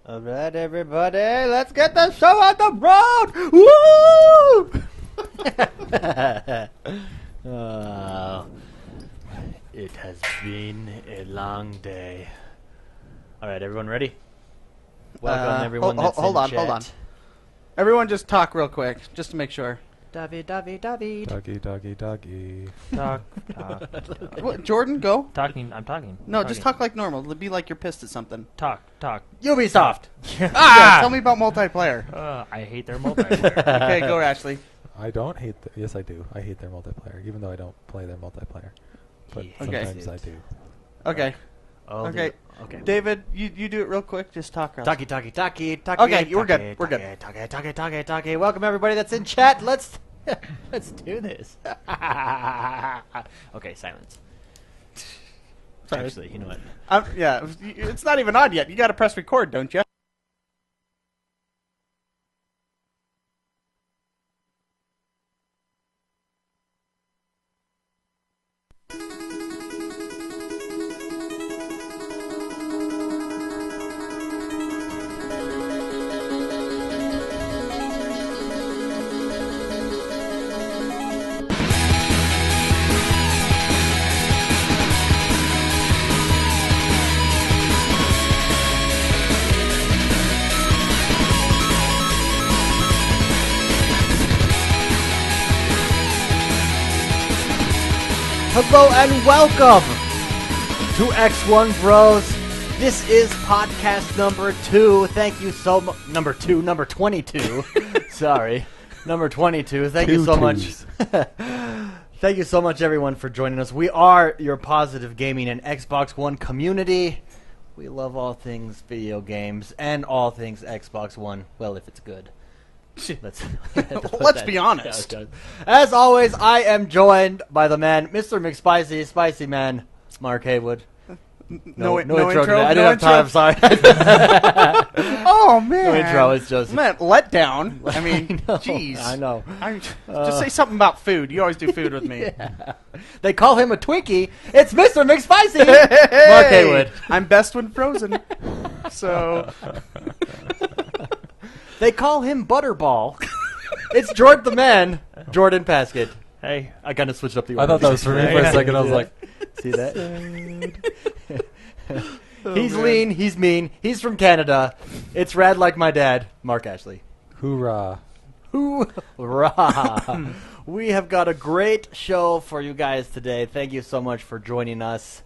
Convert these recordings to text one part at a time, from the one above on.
All right, everybody, let's get the show on the road! Woo! It has been a long day. All right, everyone ready? Welcome, everyone. Hold on. Everyone, just talk real quick, just to make sure. David. Doggy. Talk. What, Jordan, go. I'm talking. No, just talk like normal. Be like you're pissed at something. Talk. Ubisoft. Yeah, tell me about multiplayer. I hate their multiplayer. Okay, go, Ashley. I don't hate. Yes, I do. I hate their multiplayer, even though I don't play their multiplayer. But sometimes I do. Okay. Okay. David, you do it real quick. Just talk. Talkie. Okay, we're good. We're good. Talkie. Welcome, everybody that's in chat. Let's do this. Okay, silence. Sorry. Actually, you know what? Yeah, it's not even on yet. You got to press record, don't you? Hello and welcome to X1 Bros. This is podcast number 2. Thank you so much. Number 22. Sorry. Number 22. Thank you so much. Thank you so much, everyone, for joining us. We are your positive gaming and Xbox One community. We love all things video games and all things Xbox One. Well, if it's good. Let's be honest. As always, I am joined by the man, Mr. McSpicy, Spicy Man, Mark Haywood. No intro today. I didn't have time. Sorry. Oh man. No intro. It's just man, let down. I mean, jeez. I know. Just say something about food. You always do food with me. Yeah. They call him a Twinkie. It's Mr. McSpicy. Hey! Mark Haywood. I'm best when frozen. So. They call him Butterball. It's Jordan the man, Jordan Paskett. Hey. I kind of switched up the order. I thought that was for me for a second. I was like, see that? He's lean. He's mean. He's from Canada. It's rad like my dad, Mark Ashley. hoorah. Hoorah. We have got a great show for you guys today. Thank you so much for joining us.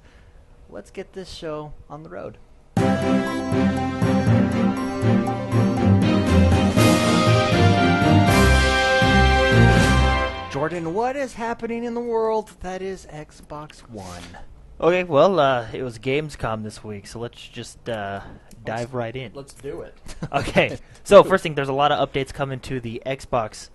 Let's get this show on the road. Jordan, what is happening in the world that is Xbox One? Okay, well, it was Gamescom this week, so let's just dive right in. Let's do it. Okay, so first thing, there's a lot of updates coming to the Xbox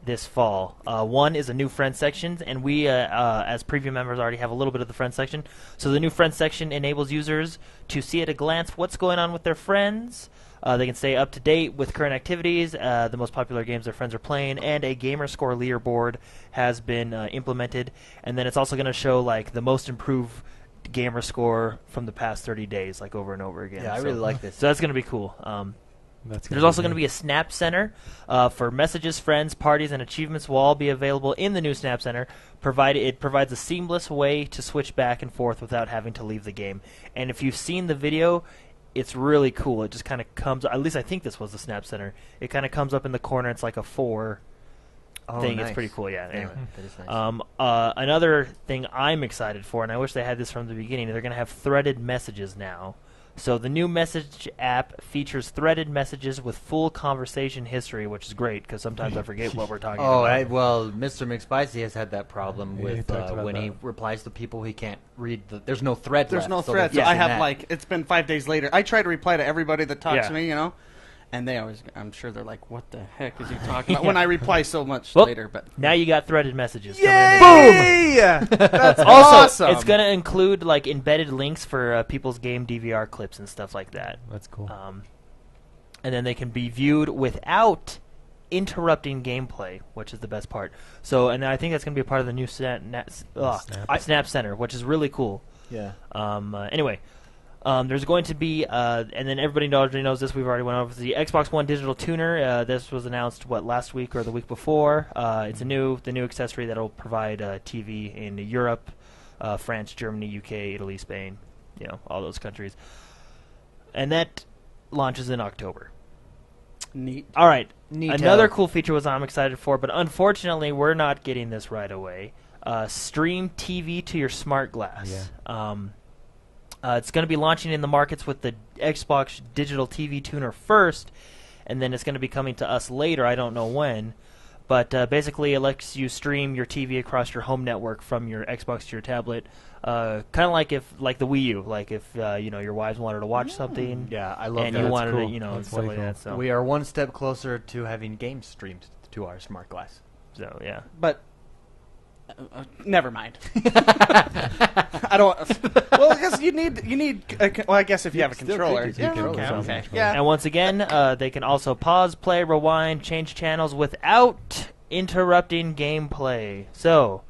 this fall. One is a new friend section, and we, as preview members, already have a little bit of the friend section. So the new friend section enables users to see at a glance what's going on with their friends. They can stay up to date with current activities, the most popular games their friends are playing, and a gamer score leaderboard has been implemented. And then it's also going to show like the most improved gamer score from the past 30 days, like over and over again. Yeah, I really like this. So that's going to be cool. There's also going to be a Snap Center for messages, friends, parties, and achievements will all be available in the new Snap Center. It provides a seamless way to switch back and forth without having to leave the game. And if you've seen the video, it's really cool. It just kind of comes, at least I think this was the Snap Center. It kind of comes up in the corner. It's like a 4 thing. Nice. It's pretty cool, yeah. Anyway. That is nice. Another thing I'm excited for, and I wish they had this from the beginning, they're going to have threaded messages now. So the new message app features threaded messages with full conversation history, which is great because sometimes I forget what we're talking about. Well, Mr. McSpicy has had that problem Yeah, with when he replies to people he can't read. There's no thread. There's left, no so thread. they're So I fixing have that. it's been 5 days later. I try to reply to everybody that talks Yeah. to me, and they always, I'm sure they're like, what the heck is he talking about? Yeah. When I reply so much Well, later, but. Now you got threaded messages. Yay! That's Also, awesome. it's going to include like embedded links for people's game DVR clips and stuff like that. That's cool. And then they can be viewed without interrupting gameplay, which is the best part. So, and I think that's going to be a part of the new Snap Center, which is really cool. Yeah. Anyway, There's going to be, and then everybody already knows this. We've already went over the Xbox One digital tuner. This was announced last week or the week before. It's the new accessory that'll provide TV in Europe, France, Germany, UK, Italy, Spain, all those countries, and that launches in October. Neat. All right. Neato. Another cool feature was I'm excited for, but unfortunately we're not getting this right away. Stream TV to your smart glass. Yeah. It's going to be launching in the markets with the Xbox Digital TV Tuner first, and then it's going to be coming to us later. I don't know when. But basically it lets you stream your TV across your home network from your Xbox to your tablet. Kind of like the Wii U. Like if your wives wanted to watch something. Yeah, I love and that. you That's wanted cool. to, That's stuff way like cool. that. So, We are one step closer to having games streamed to our smart glass. so yeah. But never mind. I don't. Well, I guess you need. Well, I guess if you have a still controller. could do controllers. Okay. Okay. Yeah. And once again, they can also pause, play, rewind, change channels without interrupting gameplay. So,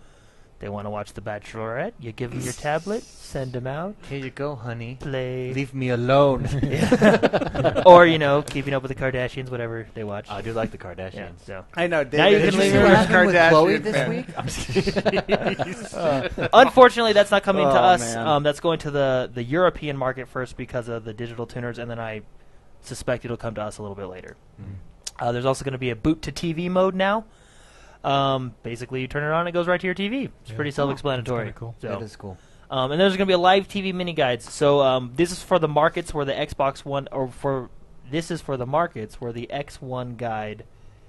they want to watch The Bachelorette, you give them your tablet, send them out, Here you go, honey. play. Leave me alone. Or, Keeping Up with the Kardashians, whatever they watch. I do like the Kardashians. Yeah, so. I know. Now you David can is leave a your huge happened with Kardashian Chloe this fan. week? I'm just kidding. Unfortunately, that's not coming to Oh, us. man. That's going to the European market first because of the digital tuners, and then I suspect it'll come to us a little bit later. There's also going to be a boot to TV mode now. Basically, you turn it on, it goes right to your TV. It's Yeah. pretty self-explanatory. That's kinda cool. So. That is cool. And there's going to be a live TV mini guides. So this is for the markets where the Xbox One, this is for the markets where the X1 guide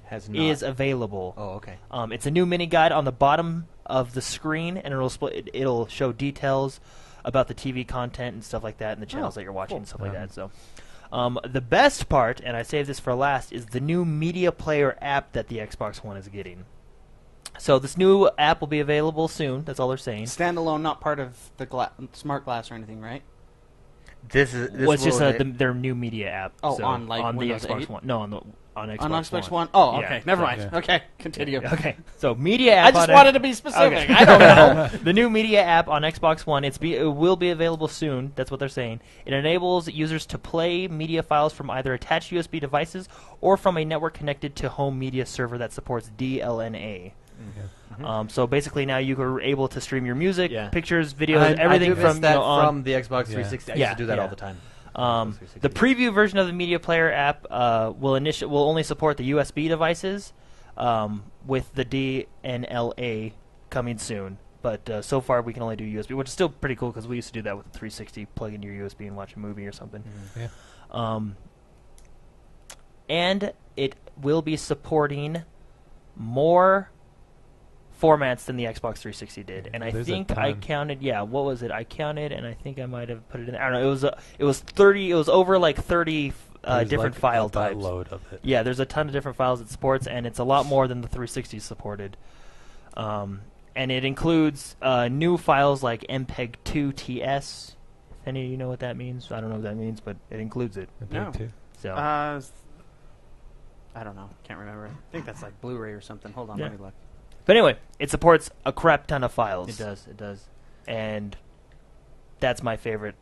Has not. is available. Oh, okay. It's a new mini guide on the bottom of the screen, and it'll show details about the TV content and stuff like that, and the channels that you're watching and stuff like that. So, the best part, and I saved this for last, is the new media player app that the Xbox One is getting. So this new app will be available soon. That's all they're saying. Standalone, not part of the smart glass or anything, right? This is. Well, it's just their new media app. Oh, so on, like, the Windows Xbox 8? One. No, on Xbox On Xbox One. One. Oh, Yeah. okay. Never So- mind. Yeah. Okay, continue. Okay, so media I app. just on wanted to be specific. Okay. I don't know. The new media app on Xbox One, it will be available soon. That's what they're saying. It enables users to play media files from either attached USB devices or from a network connected to home media server that supports DLNA. So basically, now you are able to stream your music, Yeah. pictures, videos, I everything do miss from that on. from the Xbox 360. I used to do that all the time. The preview version of the media player app will only support the USB devices, with the DNLA coming soon. But so far we can only do USB, which is still pretty cool because we used to do that with the 360, plug into your USB and watch a movie or something. Yeah. And it will be supporting more formats than the Xbox 360 did, and I There's a think I ton. counted. Yeah, what was it? I counted, and I think I might have put it in. I don't know. It was 30. It was over like 30 There's different like file a types. load of it. Yeah, there's a ton of different files it supports, and it's a lot more than the 360 supported. And it includes new files like MPEG-2 TS. If any of you know what that means, I don't know what that means, but it includes it. And No. too. So I don't know. Can't remember. I think that's like Blu-ray or something. Hold on, Yeah. let me look. But anyway, it supports a crap ton of files. It does. It does. And that's my favorite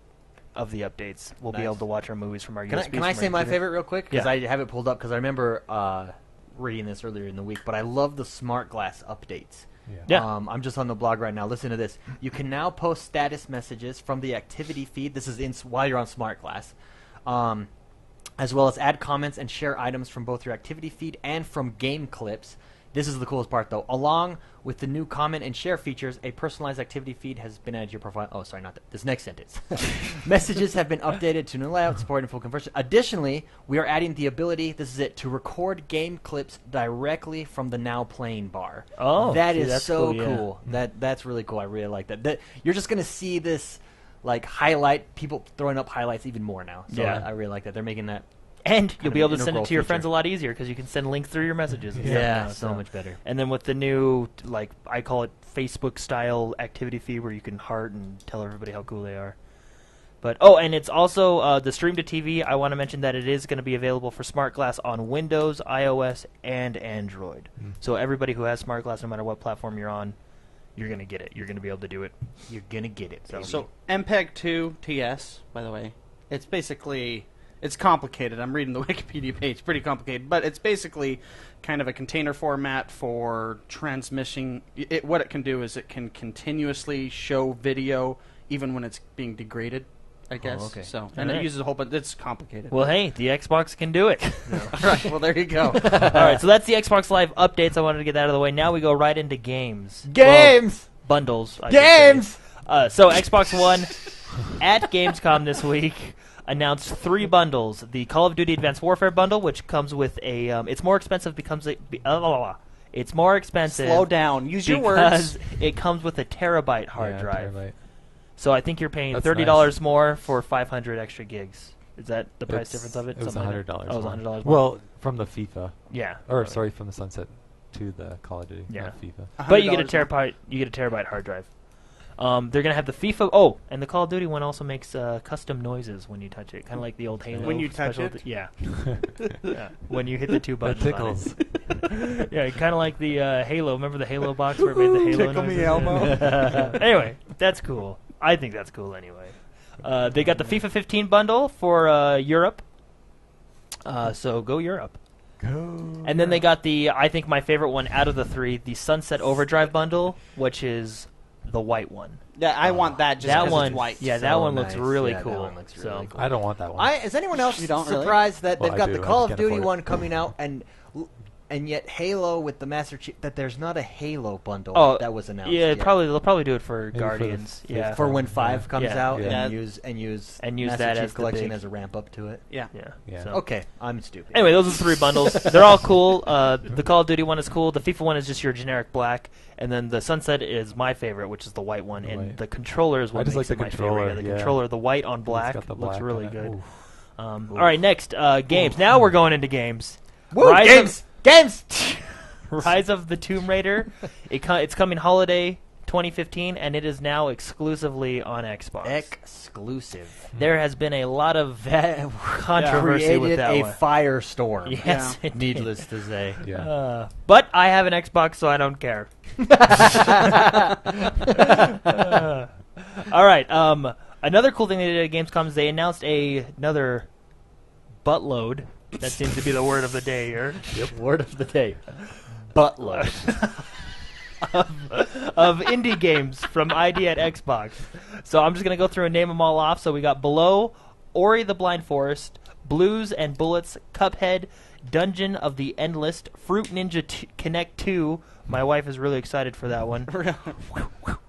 of the updates. We'll be Nice. able to watch our movies from our Can USB. I say my favorite real quick? Because Yeah. I have it pulled up because I remember reading this earlier in the week. But I love the smart glass updates. Yeah. I'm just on the blog right now. Listen to this. You can now post status messages from the activity feed. This is while you're on smart glass. As well as add comments and share items from both your activity feed and from game clips. This is the coolest part, though. Along with the new comment and share features, a personalized activity feed has been added to your profile. Oh, sorry, not that. This next sentence. Messages have been updated to new layout, supporting full conversion. Additionally, we are adding the ability, this is it, to record game clips directly from the now playing bar. Oh, that see, is that's so cool, yeah. cool. That's really cool. I really like that. You're just gonna see this like highlight people throwing up highlights even more now. So Yeah. I really like that. They're making that. And you'll of be an able to send it integral to your feature. friends a lot easier because you can send links through your messages. And stuff Yeah, now, so much better. And then with the new, like, I call it Facebook-style activity feed where you can heart and tell everybody how cool they are. But and it's also the stream to TV. I want to mention that it is going to be available for Smart Glass on Windows, iOS, and Android. So everybody who has Smart Glass, no matter what platform you're on, you're gonna get it. You're gonna be able to do it. You're gonna get it. So MPEG 2 TS, by the way, it's basically it's complicated. I'm reading the Wikipedia page, pretty complicated, but it's basically kind of a container format for transmission. What it can do is it can continuously show video even when it's being degraded, I guess. okay. So and Alright. it uses a whole bunch. It's complicated. Well, hey, the Xbox can do it. All right. Well, there you go. All right, so that's the Xbox Live updates. I wanted to get that out of the way. Now we go right into games. Games! Well, bundles. I should Games! say. So Xbox One at Gamescom this week announced 3 bundles. The Call of Duty Advanced Warfare bundle, which comes with a... it's more expensive It's more expensive. Slow down. Use your because words. it comes with a terabyte hard Yeah, drive. terabyte. So I think you're paying That's $30 nice. more for 500 extra gigs. Is that the price difference of it? It was Something like $100. that? Oh, it was $100 more. Well, from the FIFA, Yeah. or sorry, from the Sunset to the Call of Duty, Yeah. not FIFA. But you get a $100 more. terabyte. You get a terabyte hard drive. They're gonna have the FIFA. Oh, and the Call of Duty one also makes custom noises when you touch it, kind of like the old Halo. When you touch special it? Yeah. Yeah. When you hit the 2 buttons. That on tickles. it. Yeah, kind of like the Halo. Remember the Halo box where it made the Halo Tickle me, noises? Elmo. Anyway, that's cool. I think that's cool. Anyway, they got the FIFA 15 bundle for Europe. So go Europe. And then they got the, I think my favorite one out of the 3, the Sunset Overdrive bundle, which is the white one. Yeah, I want that just That because one, it's white. yeah, that So one looks nice. really Yeah, that cool. one looks So- really cool. I don't want that one. Is anyone else You don't really? surprised that Well, they've I got do, the I Call just of can't Duty afford it. one coming out and yet Halo with the Master Chief, that there's not a Halo bundle Oh, that was announced. Yeah, yet. they'll probably do it for Maybe for the Guardians. fifth Yeah, For when 5 comes Yeah. out Yeah. and use And use Master that Chief as the Collection big- as a ramp up to it. Yeah. yeah. Yeah. So. Okay, I'm stupid. Anyway, those are the 3 bundles. They're all cool. The Call of Duty one is cool. The FIFA one is just your generic black, and then the Sunset is my favorite, which is the white one. The and white. the controller is what I just makes like it the my controller, favorite. Yeah, the yeah. controller, the white on It's black, got the looks black really on it. good. Oof. All right, next games. Now we're going into games. Woo, Rise games! Games! Rise of the Tomb Raider. It's coming holiday 2015, and it is now exclusively on Xbox. Exclusive. There has been a lot of controversy with Created that a one. firestorm. Yes, it did. Needless to say. Yeah. But I have an Xbox, so I don't care. All right. Another cool thing they did at Gamescom is they announced another buttload. That seems to be the word of the day here. Yep. Word of the day. Buttload. of indie games from ID at Xbox. So I'm just going to go through and name them all off. So we got Below, Ori the Blind Forest, Blues and Bullets, Cuphead, Dungeon of the Endless, Fruit Ninja Connect 2. My wife is really excited for that one.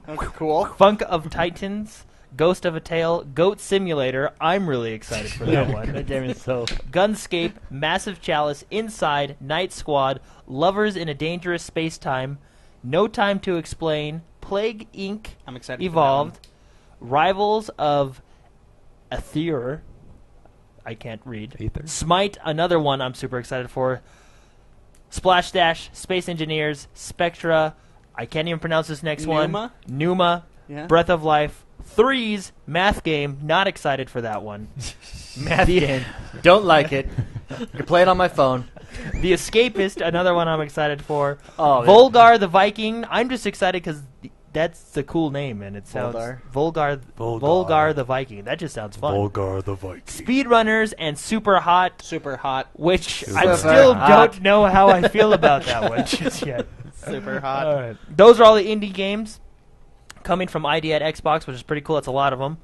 Okay, cool. Funk of Titans, Ghost of a Tale, Goat Simulator. I'm really excited for that one. That game is so... Gunscape, Massive Chalice, Inside, Night Squad, Lovers in a Dangerous Space-Time, No Time to Explain, Plague Inc., I'm excited for that Evolved, Rivals of Aether, I can't read, Aether? Smite, another one I'm super excited for, Splash Dash, Space Engineers, Spectra, I can't even pronounce this next one, Numa? Numa, Yeah. Breath of Life, Threes, Math Game, not excited for that one. Math game. Don't like it. You can play it on my phone. The Escapist, another one I'm excited for. Oh, yeah. Volgar the Viking, I'm just excited because that's the cool name, and it sounds... Volgar? Volgar the Viking. That just sounds fun. Volgar the Viking. Speedrunners and Super Hot, Super hot. which Super I still hot. don't know how I feel about that one just yet. Super hot. All right. Those are all the indie games coming from ID at Xbox, which is pretty cool. That's a lot of them.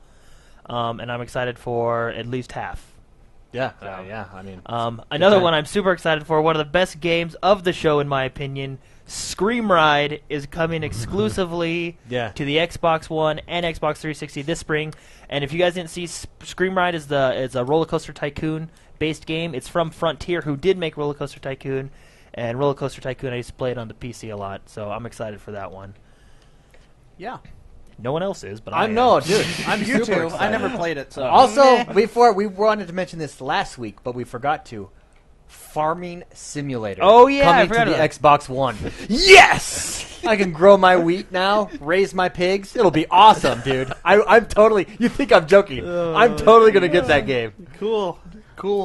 And I'm excited for at least half. Yeah. Yeah, I mean... Another time. one I'm super excited for, one of the best games of the show in my opinion, Scream Ride is coming exclusively Yeah. to the Xbox One and Xbox 360 this spring. And if you guys didn't see, Scream Ride is a Roller Coaster Tycoon based game. It's from Frontier, who did make Roller Coaster Tycoon. And Roller Coaster Tycoon, I used to play it on the PC a lot, so I'm excited for that one. Yeah. No one else is, but I am. know, dude. I'm You super too. excited. I never played it, so. Also, before we wanted to mention this last week, but we forgot to. Farming Simulator. Oh, yeah, I coming forgot to the about Xbox One. Yes, I can grow my wheat now, raise my pigs. It'll be awesome, dude. I'm totally. You think I'm joking? I'm totally gonna get that game. Cool.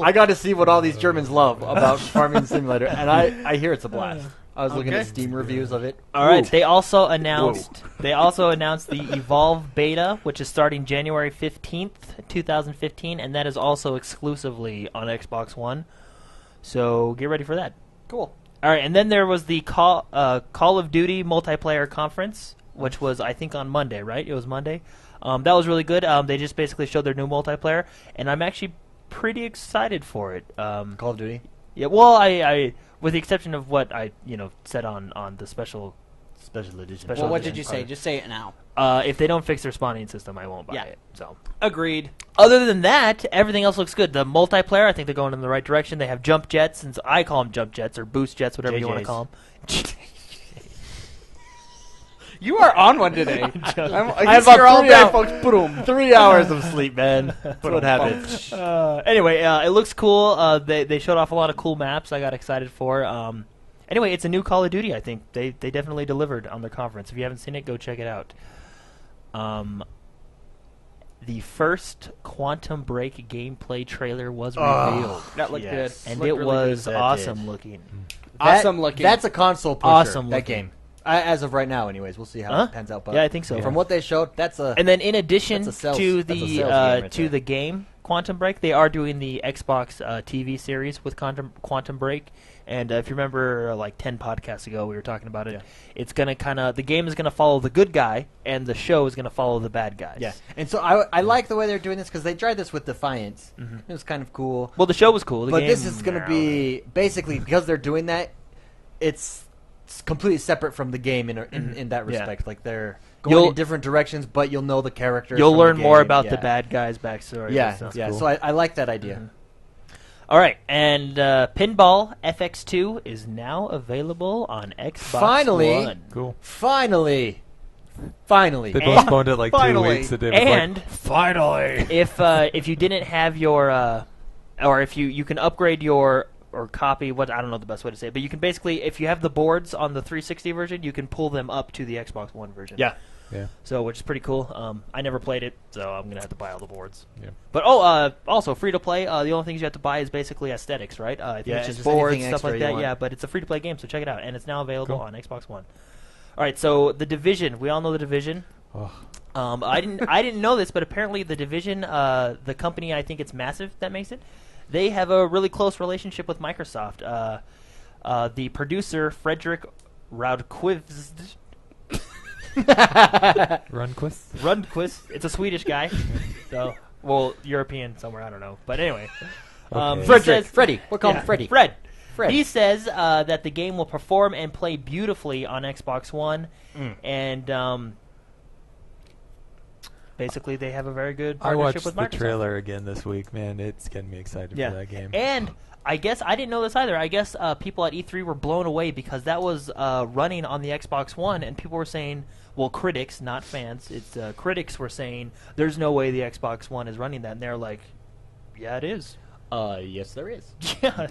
I got to see what all these Germans love about Farming Simulator, and I hear it's a blast. I was looking Okay. at Steam reviews of it. All right. They also announced the Evolve beta, which is starting January 15th, 2015, and that is also exclusively on Xbox One. So get ready for that. Cool. All right, and then there was the Call of Duty multiplayer conference, which was I think on Monday, right? It was Monday. That was really good. They just basically showed their new multiplayer, and I'm actually pretty excited for it. Call of Duty. Yeah, well, I with the exception of what I said on the special edition. Well, what did you say? Just say it now. If they don't fix their spawning system, I won't buy Yeah. it. So Agreed. other than that, everything else looks good. The multiplayer, I think they're going in the right direction. They have jump jets, and I call them jump jets or boost jets, whatever you want to JJs. call them. You are on one today. I'm joking. I have He's here all 3 day, hours. folks. Boom. 3 hours of sleep, man. That's what happens. Anyway, it looks cool. They showed off a lot of cool maps I got excited for. Anyway, it's a new Call of Duty, I think. They definitely delivered on their conference. If you haven't seen it, go check it out. The first Quantum Break gameplay trailer was revealed. That looked Yes. good. And Looked it really was good. That awesome did. looking. Awesome looking. That's a console pusher. Awesome that looking. game. As of right now, anyways, we'll see how Huh? it pans out. But Yeah, I think so. From what they showed, that's a. And then in addition That's a sales- to that's a the sales game right to there. the game Quantum Break, they are doing the Xbox TV series with Quantum Break. And if you remember, like 10 podcasts ago, we were talking about it. Yeah. It's gonna the game is gonna follow the good guy, and the show is gonna follow the bad guys. Yeah, and so I like the way they're doing this because they tried this with Defiance. It was kind of cool. Well, the show was cool. The But game, this is going to be basically because they're doing that. It's completely separate from the game in that Yeah. respect. Like they're going in different directions, but you'll know the characters. You'll from learn the more game. about Yeah. the bad guy's backstory. Yeah, So. yeah. cool. So I like that idea. All right, and Pinball FX2 is now available on Xbox Finally. One. Cool. Finally. They postponed it like 2 Finally. weeks. The day before. And Finally. if you didn't have your or if you can upgrade your or copy what I don't know the best way to say it, but you can basically if you have the boards on the 360 version, you can pull them up to the Xbox One version. Yeah. Yeah. So which is pretty cool. I never played it, so I'm gonna have to buy all the boards. Yeah. But also free to play. The only things you have to buy is basically aesthetics, right? I think Yeah, it's it's just just boards, anything stuff extra like you that. want. Yeah, but it's a free to play game, so check it out, and it's now available Cool. on Xbox One. All right, so the Division. We all know the Division. Oh, I didn't know this, but apparently the Division, the company, I think it's Massive that makes it. They have a really close relationship with Microsoft. The producer Frederick Rundqvist. Rundqvist. It's a Swedish guy, so European somewhere. I don't know, but anyway. Okay. He Frederick. says- Freddie. We'll call yeah, him Freddie. Fred. Fred. He says that the game will perform and play beautifully on Xbox One, and basically they have a very good I partnership watched with the Microsoft. trailer again this week. Man, it's getting me excited Yeah. for that game. And I guess I didn't know this either. I guess people at E3 were blown away because that was running on the Xbox One, and people were saying, well, critics, not fans, it's critics were saying, there's no way the Xbox One is running that, and they're like, yeah, it is. Yes, there is. Yeah,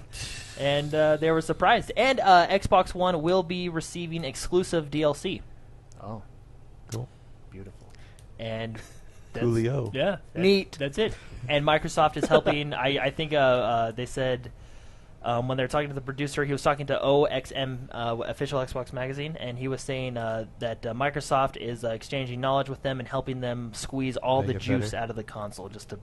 and they were surprised. And Xbox One will be receiving exclusive DLC. Oh, Cool. beautiful. And that's, Coolio. yeah, Neat. That's it. And Microsoft is helping. I think they said when they were talking to the producer, he was talking to OXM, official Xbox magazine, and he was saying that Microsoft is exchanging knowledge with them and helping them squeeze all Make the it juice better. out of the console just to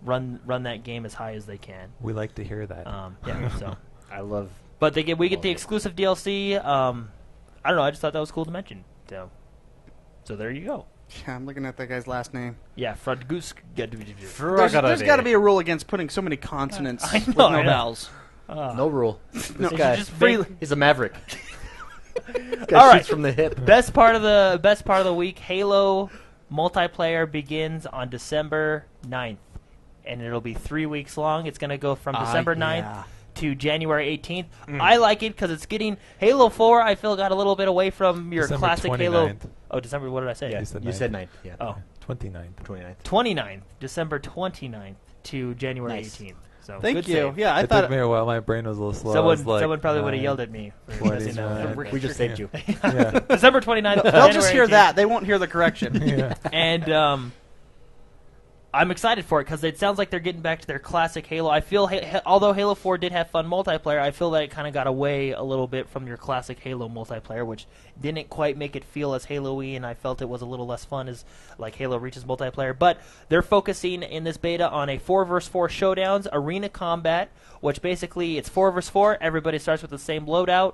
run that game as high as they can. We like to hear that. Yeah, so. I love. But we get the exclusive DLC. I don't know. I just thought that was cool to mention. So there you go. Yeah, I'm looking at that guy's last name. Yeah, Fradgusk. There's got to be a rule against putting so many consonants I know, with no I know. vowels. No rule. This No, guy, just freely- he's a maverick. This guy All right. shoots from the hip. Best part of the week. Halo multiplayer begins on December 9th, and it'll be 3 weeks long. It's going to go from December 9th yeah. to January 18th. I like it because it's getting Halo 4. I feel got a little bit away from your December classic Halo. 29th. Oh, December. What did I say? Yeah, You said you said 9th. 9th. Yeah. Oh, 29th. 29th. 29th, December 29th to January Nice. 18th. So Thank good you. save. Yeah, I It thought took me a while. My brain was a little slow. I was like, Someone probably would have 9, yelled at me for 29. messing that up. We just saved you. Yeah. December 29th. they'll January just hear 18th. that. They won't hear the correction. Yeah. And I'm excited for it because it sounds like they're getting back to their classic Halo. I feel, although Halo 4 did have fun multiplayer, I feel that it kind of got away a little bit from your classic Halo multiplayer, which didn't quite make it feel as Halo-y, and I felt it was a little less fun as like Halo Reach's multiplayer. But they're focusing in this beta on a 4 vs 4 showdowns, arena combat, which basically it's 4 vs 4. Everybody starts with the same loadout.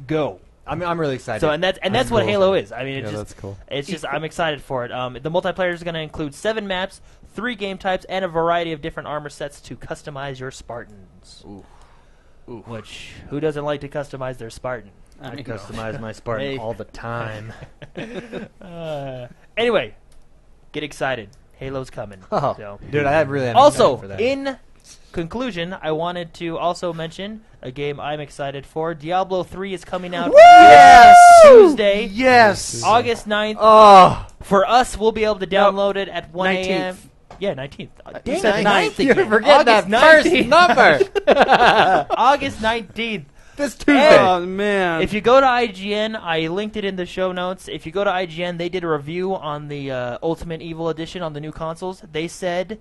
Go. I'm really excited. So that's what Halo is. I mean, that's cool. It's just I'm excited for it. The multiplayer is going to include 7 maps, 3 game types, and a variety of different armor sets to customize your Spartans. Ooh. Which who doesn't like to customize their Spartan? I customize my Spartan all the time. Anyway, get excited. Halo's coming. Oh, So. dude, I really am Also, excited for that. in conclusion, I wanted to also mention a game I'm excited for. Diablo 3 is coming out Yes! Tuesday, Yes! August 9th. Oh, For us, we'll be able to download it at 1 a.m. 19th. Yeah, 19th. You Dang, said 9th you again. forget that August first 19th. number. August 19th. This Tuesday. Oh, man. If you go to IGN, I linked it in the show notes. If you go to IGN, they did a review on the Ultimate Evil Edition on the new consoles. They said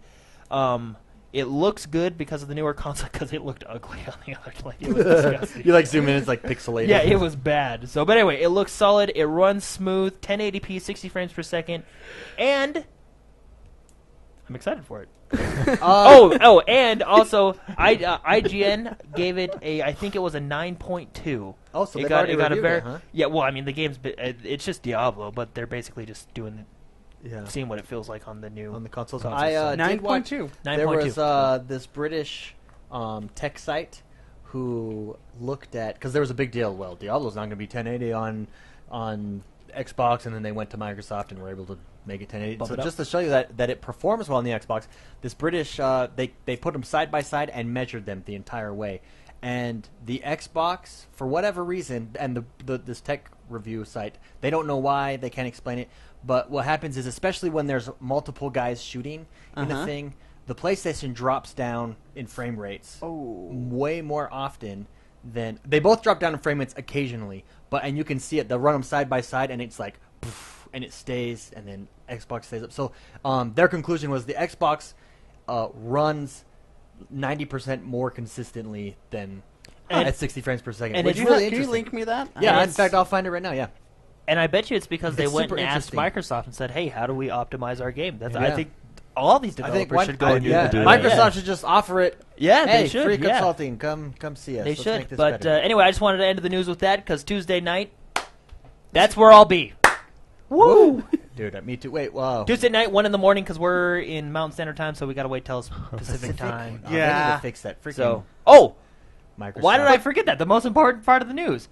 it looks good because of the newer console because it looked ugly on the other. Like, it was disgusting. You like zoom in, it's like pixelated. Yeah, it was bad. So, but anyway, it looks solid. It runs smooth, 1080p, 60 frames per second, and I'm excited for it. And also, IGN gave it I think it was a 9.2. Oh, so it they've got, already it got a reviewed very, it, huh? Yeah, well, I mean, the game's it's just Diablo, but they're basically just doing Yeah. seeing what it feels like on the new On the consoles. consoles. I did watch. 9.2. There was 9.2. this British tech site who looked at, because there was a big deal. Well, Diablo's not going to be 1080 on Xbox, and then they went to Microsoft and were able to make it 1080. Bump So it up. just to show you that it performs well on the Xbox, this British they put them side by side and measured them the entire way. And the Xbox, for whatever reason, and this tech review site, they don't know why, they can't explain it, but what happens is, especially when there's multiple guys shooting in a thing, the PlayStation drops down in frame rates way more often than... They both drop down in frame rates occasionally, and you can see it. They'll run them side by side, and it's like... poof, and it stays, and then Xbox stays up. So their conclusion was the Xbox runs 90% more consistently than at 60 frames per second. and Which it's is really Can you interesting. link me that? Yeah, And in fact, I'll find it right now, yeah. And I bet you it's because they It's went super and asked interesting. Microsoft and said, "Hey, how do we optimize our game?" I Yeah. think all these I think developers should go and do yeah, that. Microsoft should just offer it. Yeah, Hey, they should. free yeah. consulting. Come see us. They Let's should. Make this But better. anyway, I just wanted to end the news with that because Tuesday night, that's where I'll be. Woo! Dude, me too. Wait, whoa. Tuesday night, 1 in the morning, because we're in Mountain Standard Time, so we got to wait till Pacific time. Oh, they need Yeah. to fix that. Freaking So, Microsoft. why did I forget that? The most important part of the news.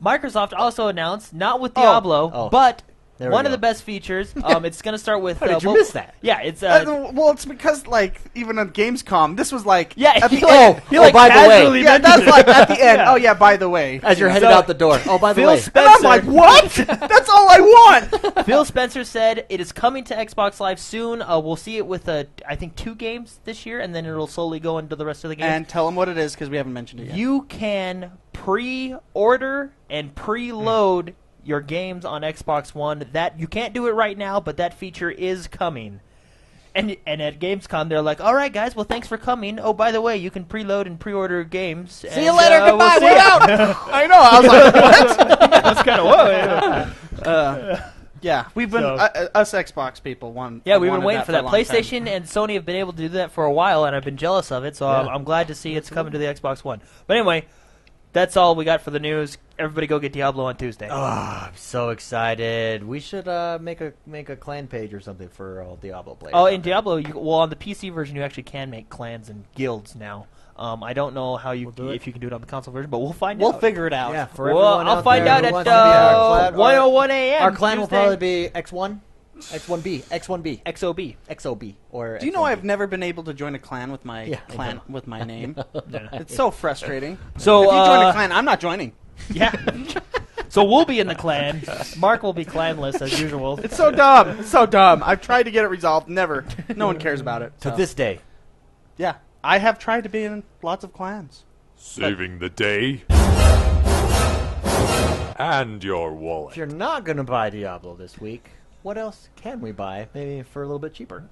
Microsoft also announced, not with Diablo, but There we one of go. the best features. It's going to start with. How did you miss that? Yeah, it's. Well, it's because, like, even on Gamescom, this was like... Yeah, at the he end. he like by the way. casually Yeah, mentioned that's like at the end. Yeah. Oh, yeah, by the way. As you're headed So, out the door. Oh, by the Phil way. Spencer, And I'm like, what? That's all I want! Phil Spencer said it is coming to Xbox Live soon. We'll see it with, I think, 2 games this year, and then it'll slowly go into the rest of the games. And tell them what it is, because we haven't mentioned it yet. You can pre-order and preload your games on Xbox One. That you can't do it right now, but that feature is coming. And at Gamescom, they're like, "All right, guys. Well, thanks for coming. Oh, by the way, you can preload and pre-order games. See you later. Goodbye. We'll We're see out. I know. I was like, what? That's kind of whoa. Yeah, we've been... So- us Xbox people want... Yeah, we've been wanted waiting for a that. long time. PlayStation and Sony have been able to do that for a while, and I've been jealous of it. So Yeah. I'm glad to see it's coming to the Xbox One. But anyway, that's all we got for the news. Everybody go get Diablo on Tuesday. Oh, I'm so excited. We should make a clan page or something for all Diablo players. Oh, in Diablo, on the PC version, you actually can make clans and guilds now. I don't know how you do it. if you can do it on the console version, but we'll find We'll out. figure it out. Yeah, for Well, everyone I'll out find there out who at wants to be our clan, 1:01 a.m. Our clan will Tuesday. probably be X1, X1B, X1B, XOB. XOB, or Do you know X1B. I've never been able to join a clan with my Yeah, I know. with my name? Yeah. It's so frustrating. So, if you join a clan, I'm not joining. Yeah. So we'll be in the clan. Mark will be clanless as usual. It's so dumb. It's so dumb. I've tried to get it resolved. Never. No one cares about it. To So. this day. Yeah, I have tried to be in lots of clans. Saving the day. And your If wallet. you're not going to buy Diablo this week, what else can we buy? Maybe for a little bit cheaper.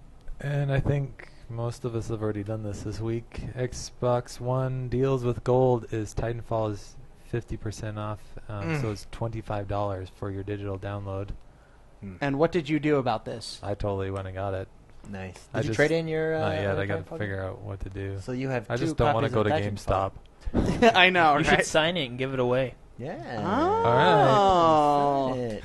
And I think most of us have already done this week. Xbox One deals with gold is Titanfall is 50% off, so it's $25 for your digital download. And what did you do about this? I totally went and got it. Nice. I Did you just- trade in your? Not yet. other I got to Titanfall? figure out what to do. So you have. I two just don't want to copies go of to Titanfall. GameStop. I know, You right? should sign it and give it away. Yeah. Oh. Sign it.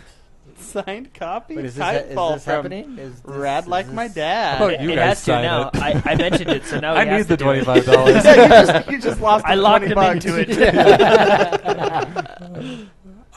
Signed copy? Wait, is this Titanfall this from happening? Is this, Rad is like this- my dad. Oh, It you it guys has to sign now. it. I mentioned it, so now I he has need the to do it. $25. Yeah, you just lost I the locked 20 him bucks. into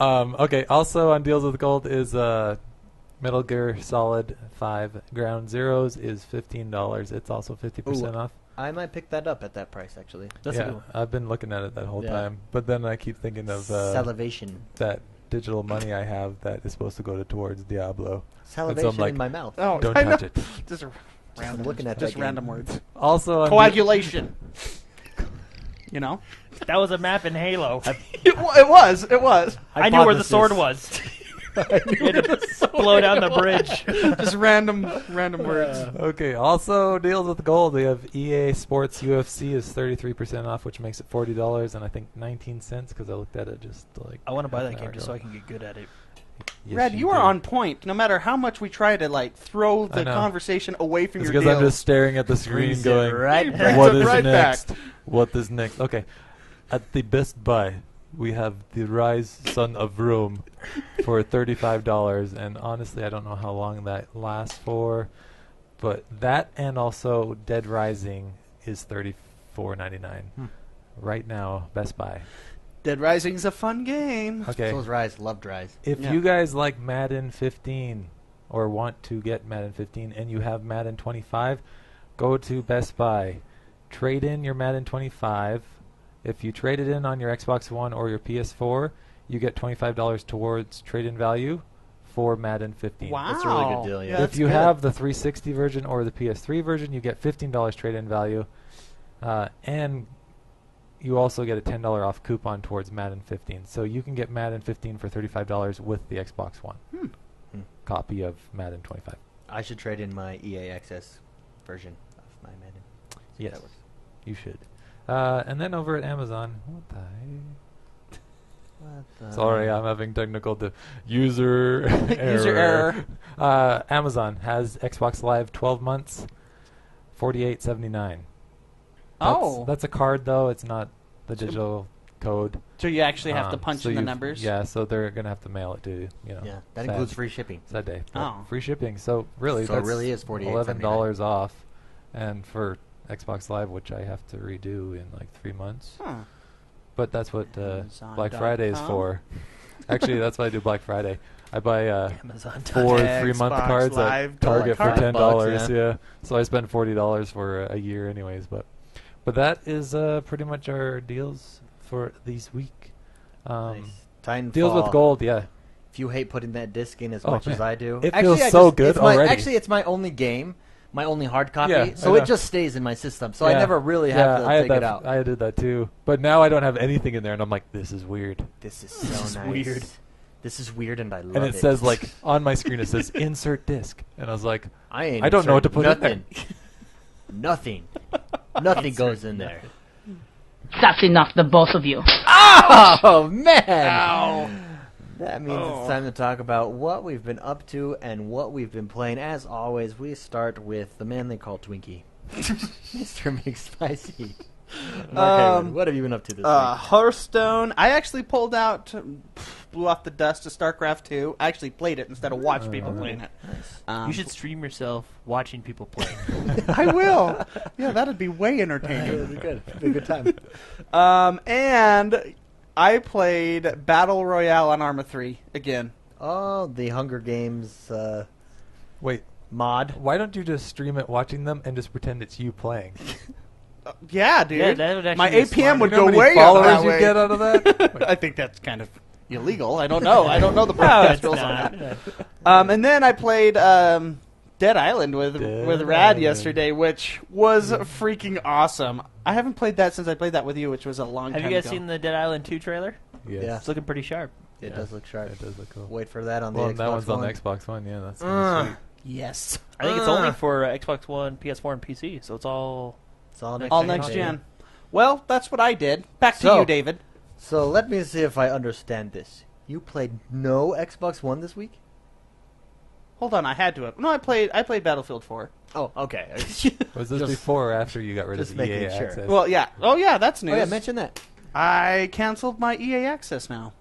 it. Okay, also on Deals with Gold is Metal Gear Solid 5 Ground Zeroes is $15. It's also 50% Ooh. off. I might pick that up at that price actually. That's yeah, a good one. I've been looking at it that whole Yeah. time. But then I keep thinking of Salivation. that digital money I have that is supposed to go towards Diablo. Salivation like, in my mouth. Oh, Don't I know. touch it. Just I'm looking at just that game. random words. Also on Coagulation. You know? That was a map in Halo. It was. It was. I knew where the Hypothesis. sword was. You had to blow down the bridge. Just random words. Okay, also Deals with Gold. We have EA Sports UFC is 33% off, which makes it $40, and I think 19 cents because I looked at it just like. I want to buy that half an game hour just ago. so I can get good at it. Yes, Red, you are do. on point. No matter how much we try to like throw I the know. conversation away from It's your because I'm deals. just staring at the screen Brings it going, right Brings back. what it is right next? back. What is next? Okay. At the Best Buy, we have The Rise Son of Rome for $35. And honestly, I don't know how long that lasts for. But that and also Dead Rising is $34.99. Right now, Best Buy. Dead Rising's a fun game. Okay. So is Rise. Loved Rise. If Yeah. you guys like Madden 15 or want to get Madden 15 and you have Madden 25, go to Best Buy. Trade in your Madden 25. If you trade it in on your Xbox One or your PS4, you get $25 towards trade-in value for Madden 15. Wow. That's a really good deal, yeah. If that's you good. have the 360 version or the PS3 version, you get $15 trade-in value. And you also get a $10 off coupon towards Madden 15. So you can get Madden 15 for $35 with the Xbox One copy of Madden 25. I should trade in my EA Access version of my Madden. See if Yes, that works. you should. And then over at Amazon, what the heck? What the- Sorry, I'm having technical user User error. Amazon has Xbox Live 12 months, $48.79. Oh. That's a card though. It's not the digital code. So you actually have to punch so in the you've- numbers? Yeah, so they're gonna have to mail it to you. You know. Yeah, that sad- includes free shipping. sad day. Oh. Free shipping. So really, So it that's really is $48.79. $11 off, and for Xbox Live, which I have to redo in like 3 months. Huh. But that's what Amazon.com. Black Friday is for. Actually, that's why I do Black Friday. I buy Amazon. 4 Xbox 3-month cards Live at Target for card. $10. $10, Yeah, so I spend $40 for a year, anyways. But that is pretty much our deals for this week. Nice. Titanfall. Deals with gold, yeah. If you hate putting that disc in as Oh, much as man. I do, It actually, feels I so just- good it's my, already. Actually, it's my only game, my only hard copy, Yeah, so I it know. just stays in my system. So I Yeah. never really have to I had take that, it out. I did that too. But now I don't have anything in there, and I'm like, this is weird. This is so nice. weird. This is weird, and I love And it says like on my screen, it says insert disc, and I was like, I don't know what to put in nothing. Nothing. Nothing goes in there. That's enough, the both of you. Oh man! Ow. That means it's time to talk about what we've been up to and what we've been playing. As always, we start with the man they call Twinkie, Mr. McSpicy. What have you been up to this week? Hearthstone. I actually pulled out, blew off the dust of StarCraft 2. I actually played it instead of watched people playing it. You should stream yourself watching people play. I will. Yeah, that'd be way entertaining. It'll be good. It'll be a good time. And I played Battle Royale on Arma 3 again. Oh, the Hunger Games wait, mod. why don't you just stream it watching them and just pretend it's you playing? Yeah, dude. Yeah, that would actually My be APM would You know go how many way up followers that you way. get out of that? I think that's kind of illegal. I don't know. I don't know the No, podcast it's rules on not. that. And then I played Dead Island with Dead Rad Island. yesterday, which was freaking awesome. I haven't played that since I played that with you, which was a long Have time you guys ago. seen the Dead Island 2 trailer? Yes. Yeah. It's looking pretty sharp. It Yeah. does look sharp. It does look cool. Wait for that on the Well, Xbox that one's One. on the Xbox One. Yeah, that's kinda sweet. Yes. I think it's only for Xbox One, PS4, and PC. So it's all next All gen next console. gen. Well, that's what I did. Back to So- you, David. So let me see if I understand this. You played no Xbox One this week? Hold on, I had to. No, I played Battlefield 4. Oh, okay. Was this Just- before or after you got rid of just the EA making sure. access? Well, yeah. Oh, yeah, that's news. Oh yeah, mention that. I canceled my EA access now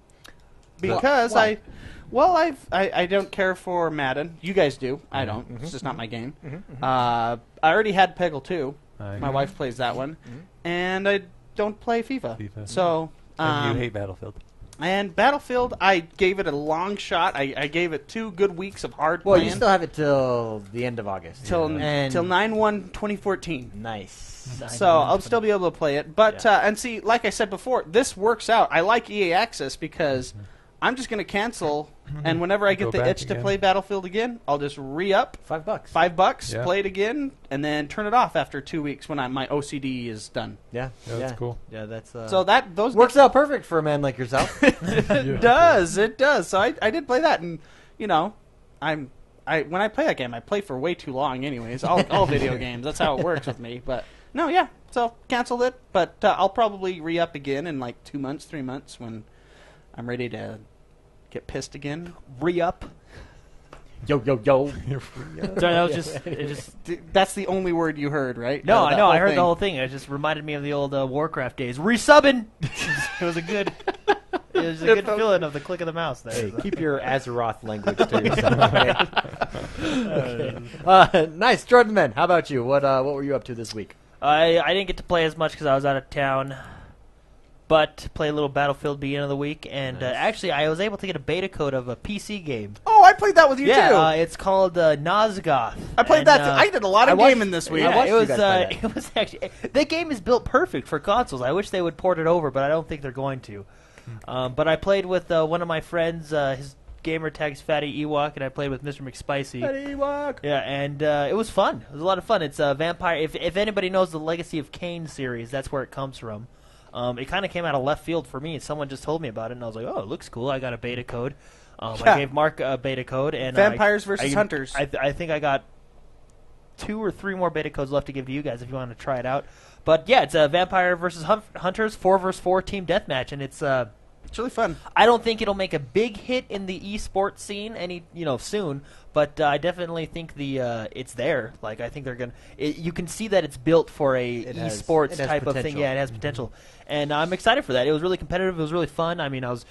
because Why? I don't care for Madden. You guys do. I don't. It's just not my game. I already had Peggle 2. My wife plays that one, and I don't play FIFA. So and you hate Battlefield. and Battlefield, I gave it a long shot. I gave it 2 good weeks of hard Well, playing. you still have it till the end of August. till And- 9/1/2014. Nice. So I'll still be able to play it. But and see, like I said before, this works out. I like EA Access because I'm just going to cancel, and whenever I get Go the back itch to again. play Battlefield again, I'll just re-up $5. $5, Yeah. play it again, and then turn it off after 2 weeks when my OCD is done. Yeah, Yeah, that's cool. Yeah, that's So that those works out perfect for a man like yourself. it does. So I did play that, and you know, when I play that game, I play for way too long. Anyways, all video games. That's how it works with me. But no, yeah. So canceled it, but I'll probably re-up again in like 2 months, 3 months when I'm ready to get pissed again. Re-up. Yo. Sorry, that was just. That's the only word you heard, right? No, Out of I that know. I whole heard thing. the whole thing. It just reminded me of the old Warcraft days. Resubbing. It was a good. It was a good feeling of the click of the mouse there. Hey, keep your Azeroth language to yourself. Okay? Nice, Jordan. Man, how about you? What were you up to this week? I didn't get to play as much because I was out of town, but play a little Battlefield beginning of the week, and actually I was able to get a beta code of a PC game. Oh, I played that with you too. It's called Nosgoth. I played And, that. I did a lot of gaming this week. I Yeah, watched it you was. guys play that. It was actually the game is built perfect for consoles. I wish they would port it over, but I don't think they're going to. But I played with one of my friends. His gamer tag's Fatty Ewok, and I played with Mr. McSpicy. Yeah, and it was fun. It was a lot of fun. It's a vampire. If anybody knows the Legacy of Kain series, that's where it comes from. It kind of came out of left field for me. Someone just told me about it, and I was like, "Oh, it looks cool." I got a beta code. I gave Mark a beta code, and Vampires versus Hunters. I think I got 2 or 3 more beta codes left to give to you guys if you want to try it out. But yeah, it's a Vampire versus Hunters 4 versus 4 team deathmatch, and it's really fun. I don't think it'll make a big hit in the esports scene soon, but I definitely think it's there. Like I think they're gonna. You can see that it's built for a esports type of thing. Yeah, it has potential, and I'm excited for that. It was really competitive. It was really fun. I mean, I was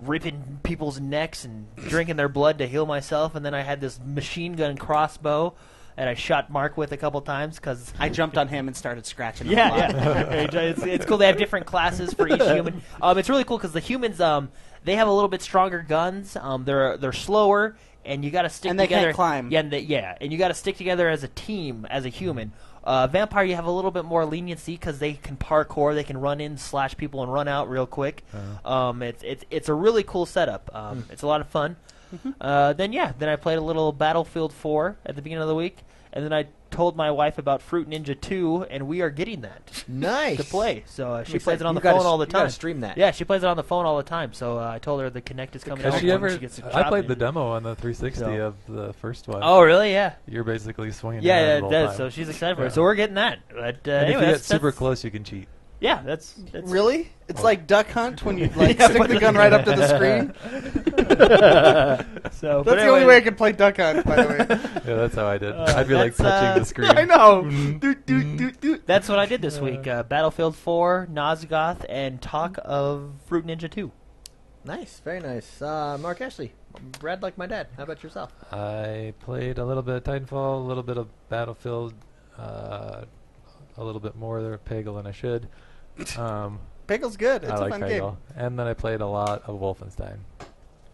ripping people's necks and drinking their blood to heal myself, and then I had this machine gun crossbow. And I shot Mark with a couple times because I jumped on him and started scratching him. yeah. It's cool. They have different classes for each human. It's really cool because the humans, they have a little bit stronger guns. They're slower, and you got to stick And they together. can't climb. Yeah, and you got to stick together as a team, as a human. Vampire, you have a little bit more leniency because they can parkour, they can run in, slash people, and run out real quick. It's a really cool setup. It's a lot of fun. Then I played a little Battlefield 4 at the beginning of the week, and then I told my wife about Fruit Ninja 2, and we are getting that Nice to play. So she You plays said it on you the gotta phone all the you gotta time. stream that. Yeah, she plays it on the phone all the time. So I told her the Kinect is coming out. Has she when ever? she gets to I shop played it. the demo on the 360 So- of the first one. Oh, really? Yeah. You're basically swinging. Yeah, around yeah, the it whole does. time. So she's excited for Yeah. it. So we're getting that. But And anyway, if you get that's super close, you can cheat. Yeah, that's Really? It's like Duck Hunt when you stick the gun right up to the screen. so. That's the only way I can play Duck Hunt, by the way. Yeah, that's how I did. I'd be like that's, touching the screen. I know. Doot, doot, doot, doot. That's what I did this week. Battlefield 4, Nosgoth, and talk of Fruit Ninja 2. Nice, very nice. Mark Ashley, Brad like my dad. How about yourself? I played a little bit of Titanfall, a little bit of Battlefield, a little bit more of Peggle than I should. Pickle's good. It's I a like fun Peggle. game. And then I played a lot of Wolfenstein.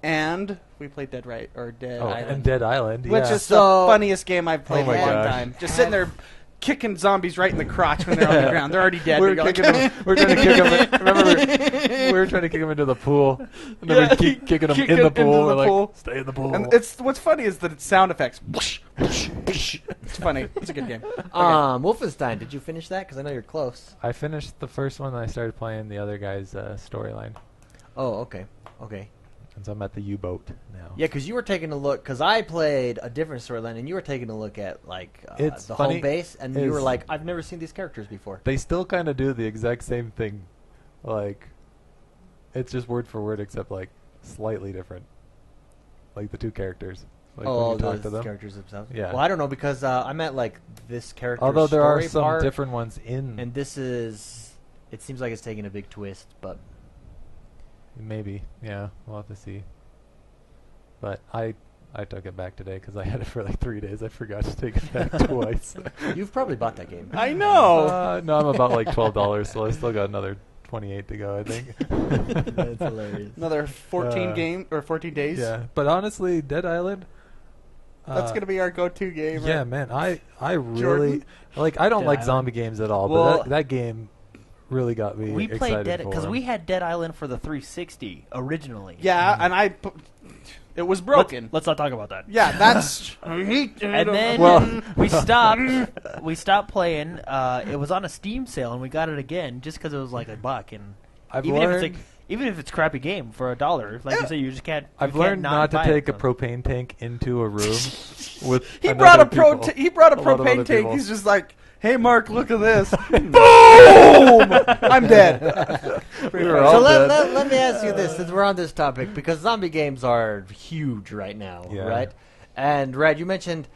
And we played Dead Island. And Dead Island, Which yeah. is So- the funniest game I've played Oh in a my long gosh. time. Just sitting there kicking zombies right in the crotch when they're on the ground. They're already dead. We're but you're kicking like, them. We're trying to kick them. Remember, we were trying to kick them into the pool, and then we keep kicking them Kick in it the into pool. the We're pool. like, stay in the pool. And what's funny is that it's sound effects. It's funny. It's a good game. Wolfenstein, did you finish that? Because I know you're close. I finished the first one, and I started playing the other guy's storyline. Oh, okay. since I'm at the U-boat now. Yeah, because you were taking a look. Because I played a different storyline, and you were taking a look at like It's the funny home base, and you is- were like, "I've never seen these characters before." They still kind of do the exact same thing. Like, it's just word for word, except like slightly different. Like the two characters. Like when you talk to them. Characters themselves. Yeah. Well, I don't know because I'm at like this character. Although there are story some part, different ones in. and this is. It seems like it's taking a big twist, but Maybe, yeah, we'll have to see. But I took it back today because I had it for like 3 days. I forgot to take it back twice. you've probably bought that game. I know. No, I'm about like $12, so I still got another 28 to go, I think. That's hilarious. Another 14 days. Yeah, but honestly, Dead Island. That's gonna be our go-to game. Yeah, right? man, I really Jordan? like. I don't Dead like Island. zombie games at all, Well, but that game really got me We excited played Dead for because 'em. we had Dead Island for the 360 originally. Yeah, and it was broken. Let's not talk about that. Yeah, that's. And then Well- we stopped. We stopped playing. It was on a Steam sale, and we got it again just because it was like $1. And I've even learned. if it's even if it's a crappy game for $1, like you say, you just can't. I've you can't learned not to buy take it, a propane tank into a room with. He another brought a people. he brought a A lot of propane other tank. people. He's just like, "Hey, Mark, look at this." Boom! I'm dead. We were all So dead. let me ask you this, since we're on this topic, because zombie games are huge right now, Yeah. right? And Rad, you mentioned,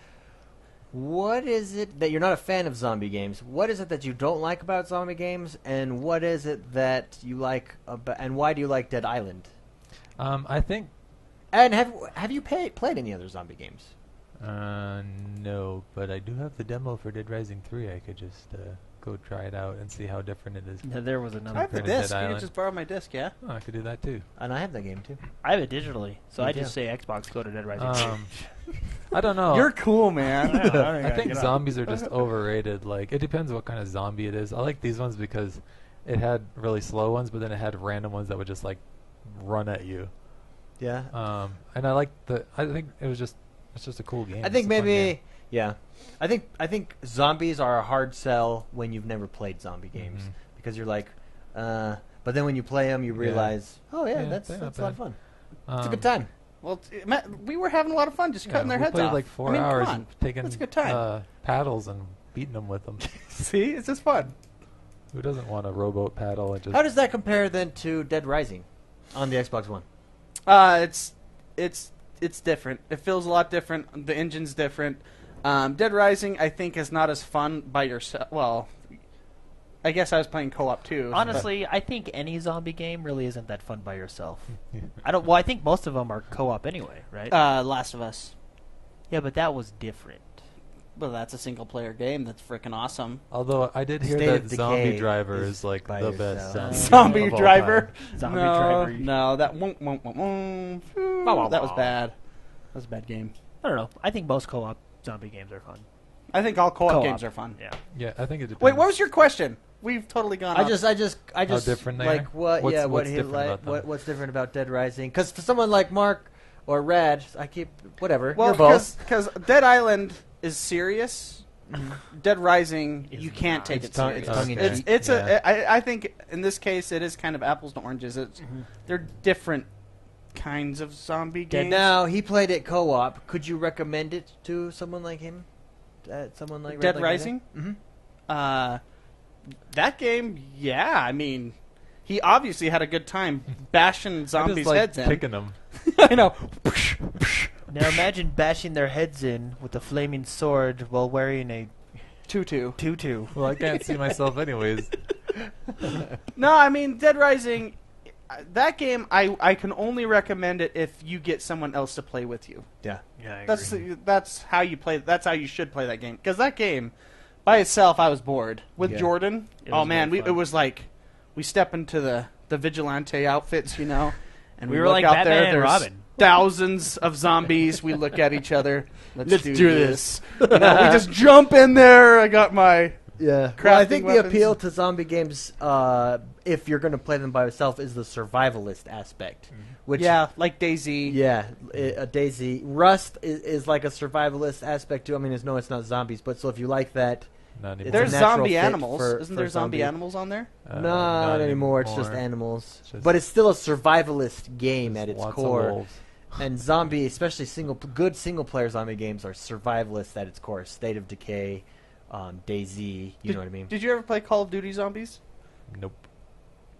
what is it that you're not a fan of zombie games? What is it that you don't like about zombie games, and what is it that you like about, and why do you like Dead Island? I think. And have you played any other zombie games? No, but I do have the demo for Dead Rising 3. I could just go try it out and see how different it is. Yeah, there was I another. have the Dead disc. Can you Island. just borrow my disc? Yeah. Oh, I could do that too. And I have that game too. I have it digitally, so Me I too. just say Xbox. Go to Dead Rising. I don't know. You're cool, man. I think zombies are just overrated. Like, it depends what kind of zombie it is. I like these ones because it had really slow ones, but then it had random ones that would just like run at you. Yeah. And I think it's just a cool game. I think It's a fun maybe game. yeah. I think zombies are a hard sell when you've never played zombie games Mhm. because you're like, but then when you play them, you Yeah. realize, oh yeah, Yeah, that's they're a not lot of bad. fun. It's a good Um, time. Well, we were having a lot of fun just cutting their we heads played off. like 4 I mean, come hours on. taking That's a good time. paddles and beating them with them. See, it's just fun. Who doesn't want a rowboat paddle? And just How does that compare then to Dead Rising on the Xbox One? It's different. It feels a lot different. The engine's different. Dead Rising, I think, is not as fun by yourself. Well, I guess I was playing co-op too. but- Honestly, I think any zombie game really isn't that fun by yourself. I think most of them are co-op anyway, right? Last of Us. Yeah, but that was different. Well, that's a single-player game. That's freaking awesome. Although I did hear State that of Zombie Decay Driver is is like by the yourself. best Zombie game of all Driver. time. Zombie no, Driver. No, that that was bad. That was a bad game. I don't know. I think most co-op zombie games are fun. I think all co-op, Co-op. games are fun. Yeah. Yeah, I think it depends. Wait, what was your question? We've totally gone. I off. just How different they like are? what What's- yeah what what's he different like about them? what's different about Dead Rising? Because for someone like Mark or Rad, I keep whatever. well you're both. because Dead Island is serious. Dead Rising, you can't not. take It's it tongue- serious. it's tongue in It's cheek. it's Yeah. I think in this case it is kind of apples to oranges. It's they're different kinds of zombie games. Now he played it co-op. Could you recommend it to someone like him? Someone like Dead Rad, Rising? Mm-hmm. That game, yeah. I mean, he obviously had a good time bashing I zombies' just like heads in. kicking them. I know. Now imagine bashing their heads in with a flaming sword while wearing a Tutu. tutu. Well, I can't see myself anyways. No, I mean Dead Rising. That game, I can only recommend it if you get someone else to play with you. Yeah. Yeah, That's how you play. That's how you should play that game. Because that game, by itself, I was bored. With Yeah. Jordan, It oh was man, very it fun. was like we step into the vigilante outfits, you know, and We we were look like out Batman there. and There's Robin. thousands of zombies. We look at each other. Let's do this. You know, we just jump in there. I got my. Yeah. Crafting Well, I think the weapons. appeal to zombie games, if you're going to play them by yourself, is the survivalist aspect. Which Yeah, like Daisy. Yeah, a Daisy. Rust is like a survivalist aspect too. I mean, it's not zombies, but so if you like that, Not anymore. It's There's a natural zombie fit animals. for- Isn't for there zombie zombie. animals on there? Not anymore. It's just animals. It's just- But it's still a survivalist game There's at its lots of core. wolves. And zombie, especially good single player zombie games, are survivalist at its core. State of Decay, DayZ. You know what I mean? Did you ever play Call of Duty Zombies? Nope.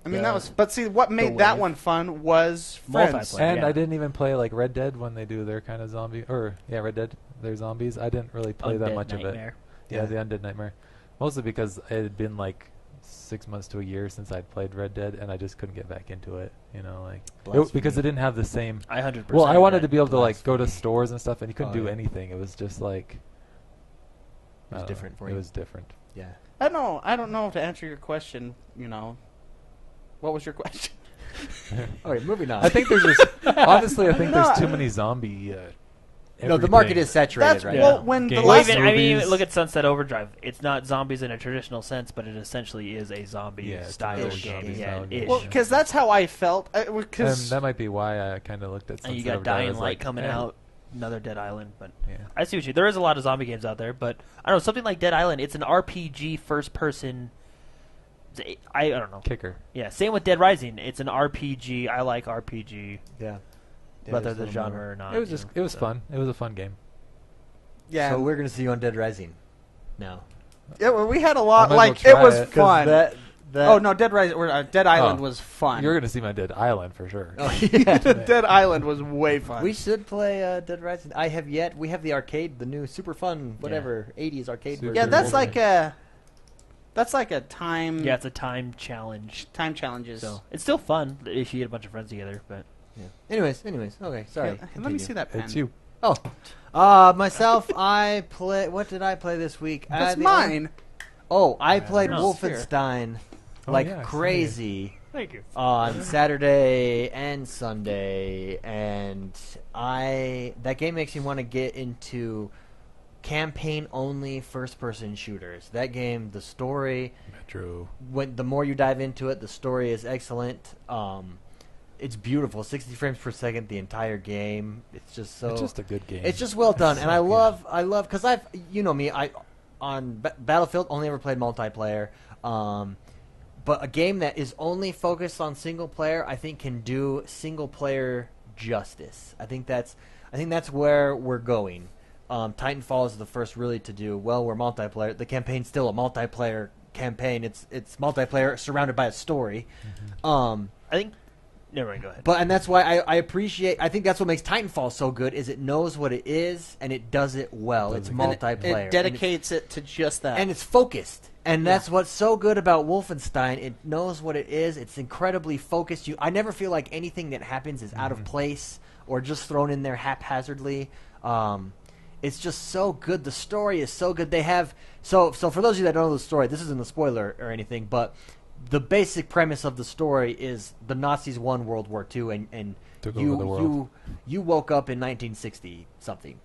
I mean, The- that was. But see, what made that wave. one fun was friends. Multiplayer. And Yeah. I didn't even play like Red Dead when they do their kind of zombie, or Red Dead, their zombies. I didn't really play that Undead much Nightmare. of it. Yeah, the Undead Nightmare. Mostly because it had been like 6 months to a year since I'd played Red Dead, and I just couldn't get back into it. You know, like because it didn't have the same. I 100%. Well, I wanted to agree. be able to like go to stores and stuff, and you couldn't Oh, do yeah. anything. It was just like It was different for It you. was different. Yeah. I don't know to answer your question. You know, what was your question? Okay, moving on. I think there's just honestly, I think No, there's too many zombie. no, the market everything. is saturated That's right well, now. when the Games. Well, last even, I mean, movies. look at Sunset Overdrive. It's not zombies in a traditional sense, but it essentially is a zombie Yeah, it's a style ish game. zombie Yeah, style ish. game. well, because that's how I felt. And Because that might be why I kind of looked at. And you Sunset got Overdrive Dying as, Light like, coming eh, out, another Dead Island. But Yeah. I see what you. There is a lot of zombie games out there, but I don't know, something like Dead Island. It's an RPG first person. I don't know. Kicker. Yeah, same with Dead Rising. It's an RPG. I like RPG, Yeah. whether the genre or not. It was just it was fun. It was a fun game. yeah, So we're gonna see you on Dead Rising. No. yeah, well, we had a lot. I might Like as well it was try it. 'Cause fun. that- Oh no, Dead Rising or Dead Island Oh. was fun. You're gonna see my Dead Island for sure. Oh, yeah. Dead Island was way fun. We should play Dead Rising. I have yet. We have the arcade, the new super fun, whatever, 80s arcade Super version. yeah, that's Wolverine. like a time. Yeah, it's a time challenge. time challenges. So it's still fun if you get a bunch of friends together. But Yeah. Anyways. Okay, sorry. Yeah, let me continue. see that pen. It's you. Oh. Myself, I play. What did I play this week? That's the only- mine. Oh, I played Oh, Wolfenstein Oh, like yeah, I saw crazy thank you. on Saturday and Sunday, and that game makes me want to get into campaign-only first-person shooters. That game, the story, Metro. the more you dive into it, the story is excellent. It's beautiful, 60 frames per second the entire game. It's just so. It's just a good game. It's just well done, and so I love because you know me, on Battlefield only ever played multiplayer, but a game that is only focused on single player, I think can do single player justice. I think that's where we're going. Titanfall is the first really to do well. We're multiplayer. The campaign's still a multiplayer campaign. It's multiplayer surrounded by a story. I think. Never mind. Go ahead. But and that's why I appreciate. I think that's what makes Titanfall so good. Is it knows what it is and it does it well. It's And multiplayer. It dedicates it to just that. and it's focused. And that's what's so good about Wolfenstein. It knows what it is. It's incredibly focused. I never feel like anything that happens is out of place or just thrown in there haphazardly. It's just so good. The story is so good. They have so for those of you that don't know the story, this isn't a spoiler or anything, but the basic premise of the story is the Nazis won World War II, and Took over the world. you woke up in 1960 something,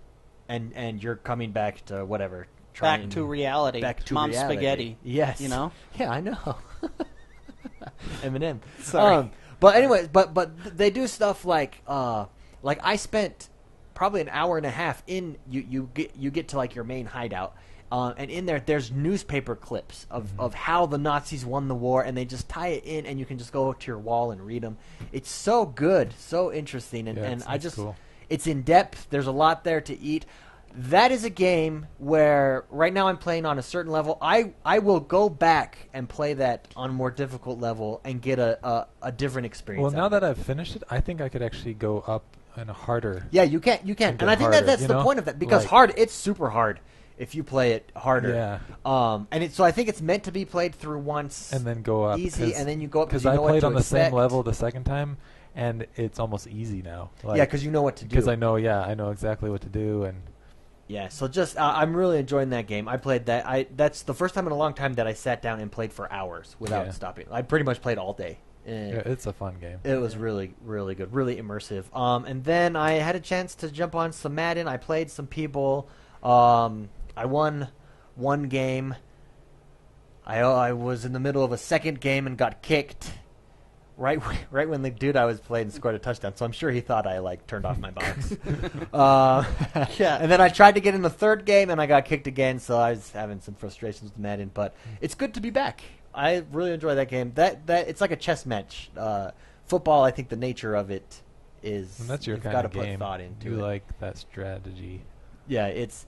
and you're coming back to whatever. back trying- to reality. Back to Mom's reality. spaghetti. Yes. You know? Yeah, I know. Eminem. Sorry. But anyways, but they do stuff like I spent probably an hour and a half in you get to like your main hideout. And in there's newspaper clips of how the Nazis won the war, and they just tie it in, and you can just go to your wall and read them. It's so good, so interesting, and it's cool. it's in depth. There's a lot there to eat. That is a game where right now I'm playing on a certain level. I will go back and play that on a more difficult level and get a different experience. Well, now out of that it. I've finished it, I think I could actually go up in a harder. Yeah, you can, Make and it I think harder, that's you the know? point of that because Like- it's super hard if you play it harder. Yeah. So I think it's meant to be played through once And then go up. easy, and then you go up Because you I know what played to on the same expect. level the second time, and it's almost easy now. Yeah, because you know what to do. Because I know exactly what to do, and Yeah, so just I'm really enjoying that game. I played that. That's the first time in a long time that I sat down and played for hours without Yeah. stopping. I pretty much played all day. yeah, it's a fun game. It was really, really good, really immersive. And then I had a chance to jump on some Madden. I played some people. I won one game. I was in the middle of a second game and got kicked. right when the dude I was playing scored a touchdown. So I'm sure he thought I turned off my box. Yeah. And then I tried to get in the third game and I got kicked again. So I was having some frustrations with Madden. But it's good to be back. I really enjoy that game. That it's like a chess match. Football, I think the nature of it is And that's your you've kind got to of put game. thought into You it. like that strategy. Yeah, it's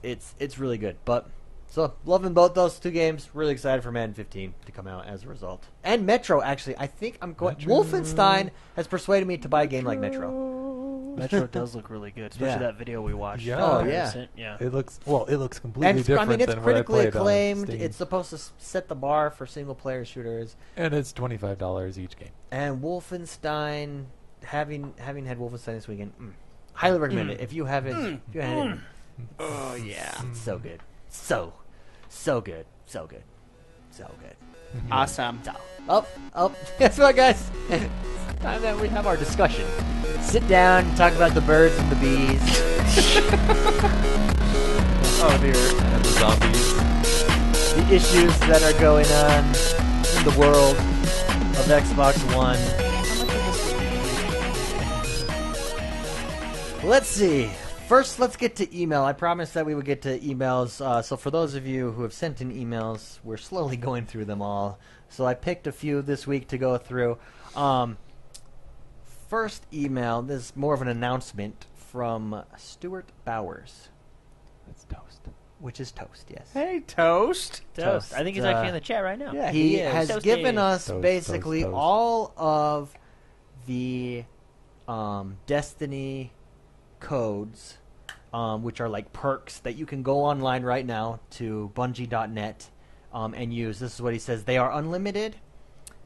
really good. But so loving both those two games. Really excited for Madden 15 to come out as a result. And Metro, actually, I think I'm going. Metro. Wolfenstein has persuaded me to buy a game like Metro. Metro does look really good, especially Yeah. that video we watched. Yeah. Oh, yeah. Recent, yeah. It looks completely And different I mean, it's than what I critically played on acclaimed. Steam. It's supposed to set the bar for single player shooters. And it's $25 each game. And Wolfenstein, having had Wolfenstein this weekend, highly recommend it. If you haven't, if you haven't, Oh yeah. it's so good, so good, so good, so good. Awesome. Up. Guess what, guys? Time that we have our discussion. Sit down, talk about the birds and the bees, Oh dear. And the zombies. the issues that are going on in the world of Xbox One. Let's see. First, let's get to email. I promised that we would get to emails. So for those of you who have sent in emails, we're slowly going through them all. So I picked a few this week to go through. First email, this is more of an announcement from Stuart Bowers, That's toast. which is Toast, yes. Hey, Toast. Toast. I think he's actually in the chat right now. Yeah, he is. has Toasty. given us Toast, basically toast, toast. all of the Destiny codes, which are like perks that you can go online right now to Bungie.net and use. This is what he says. They are unlimited.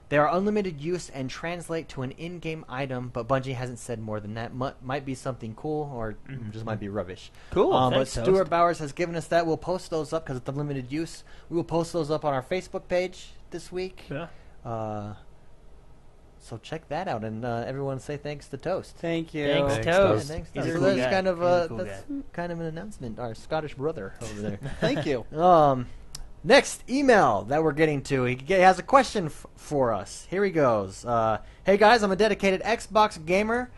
They are unlimited use and translate to an in-game item, but Bungie hasn't said more than that. Might be something cool or just might be rubbish. Cool. But Thanks, Stuart Toast. Bowers has given us that. We'll post those up because it's unlimited use. We will post those up on our Facebook page this week. Yeah. So check that out, and everyone say thanks to Toast. Thank you. Thanks, Thanks, Yeah, Toast. thanks, He's Toast. a So cool that's guy. kind of He's a cool that's guy. kind of an announcement. Our Scottish brother over there. Thank you. Next email that we're getting to. He has a question for us. Here he goes. Hey guys, I'm a dedicated Xbox gamer.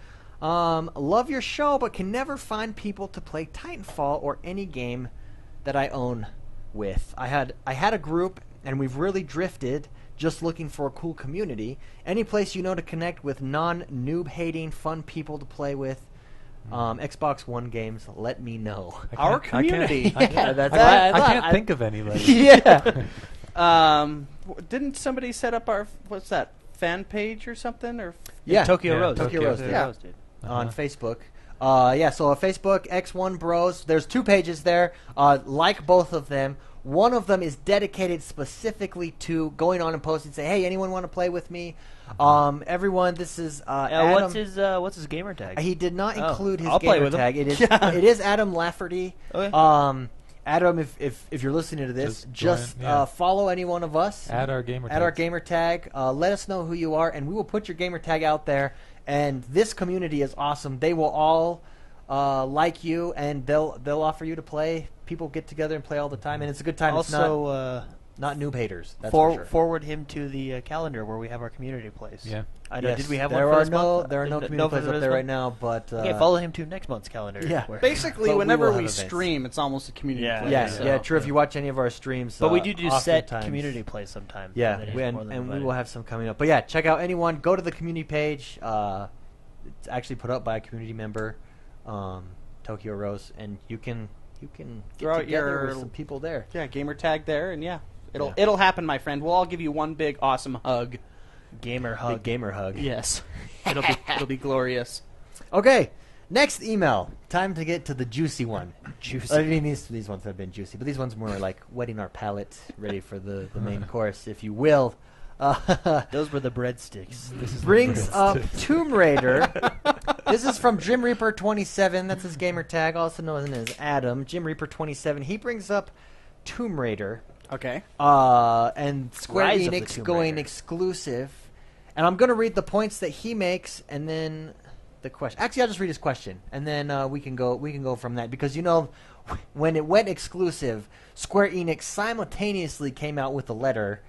Love your show, but can never find people to play Titanfall or any game that I own with. I had a group, and we've really drifted. Just looking for a cool community. Any place you know to connect with non-noob hating, fun people to play with. Xbox One games, let me know. Our community. Yeah, that's I what I can't thought. think of anybody. Yeah. Didn't somebody set up our what's that fan page or something or? Yeah. Tokyo Yeah, Rose. Tokyo Rose, yeah. Rose, dude. On Facebook. So Facebook, X1 Bros. There's 2 pages there. Like both of them. One of them is dedicated specifically to going on and posting, say, hey, anyone want to play with me? Everyone, this is Adam. What's his gamer tag? He did not Oh, include his I'll play gamer with him. tag. It is Adam Lafferty. Okay. Adam, if you're listening to this, Just join, yeah. follow any one of us. Add our gamer Add our tags. gamer tag. Let us know who you are, and we will put your gamer tag out there. And this community is awesome. They will all like you, and they'll offer you to play. People get together and play all the time, and it's a good time. Also, it's not noob haters. That's for sure. forward him to the calendar where we have our community place. Yeah. I know. Yes, Did we have there one for are this no month? there are no community plays for up this there month? right now, but Okay, follow him to next month's calendar. Yeah. where- Basically, But we whenever will we have events. stream, it's almost a community. Yeah. place. yeah, so, yeah, true. If yeah. you watch any of our streams, But we do set oftentimes- community play sometime. Yeah, That is and more than we invited. will have some coming up. But yeah, check out anyone. Go to the community page. It's actually put up by a community member, Tokyo Rose, and you can get Throw out together your- with some people there. Yeah, gamer tag there, and Yeah. it'll happen, my friend. We'll all give you one big awesome hug. gamer Big hug. gamer hug. Yes, it'll be glorious. Okay, next email. Time to get to the juicy one. Juicy. I mean, these ones have been juicy, but these ones more like wetting our palate, ready for the main course, if you will. Those were the breadsticks. This is Brings up Tomb Raider. This is from Jim Reaper 27. That's his gamer tag, also known as Adam. Jim Reaper 27. He brings up Tomb Raider. Okay. And Square Rise of the Enix Tomb going Raider. exclusive. And I'm going to read the points that he makes, and then the question. Actually, I'll just read his question, and then we can go from that, because when it went exclusive, Square Enix simultaneously came out with a letter,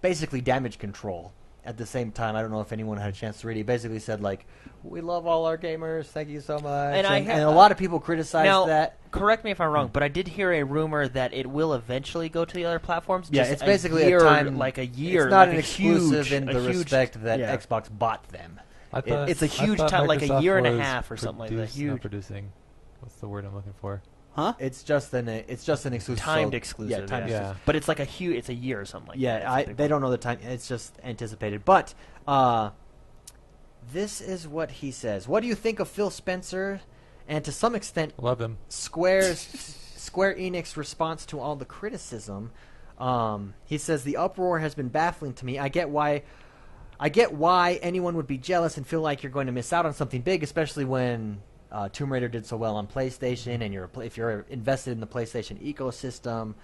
basically damage control, at the same time, I don't know if anyone had a chance to read it. He basically said, like, we love all our gamers. Thank you so much. And a lot of people criticized that. Correct me if I'm wrong, but I did hear a rumor that it will eventually go to the other platforms. Yeah, just it's basically a year, a time. like a year. It's not like an exclusive in the respect that yeah. Xbox bought them. It's a huge time, like a year and a half or something like that. Huge. Producing. What's the word I'm looking for? Huh? It's just an exclusive. Timed exclusive. Yeah, timed exclusive. But it's like it's a year or something like that. They don't know the time. It's just anticipated. But this is what he says. What do you think of Phil Spencer and to some extent love him. Square Enix response to all the criticism? He says the uproar has been baffling to me. I get why anyone would be jealous and feel like you're going to miss out on something big, especially when Tomb Raider did so well on PlayStation, and if you're invested in the PlayStation ecosystem,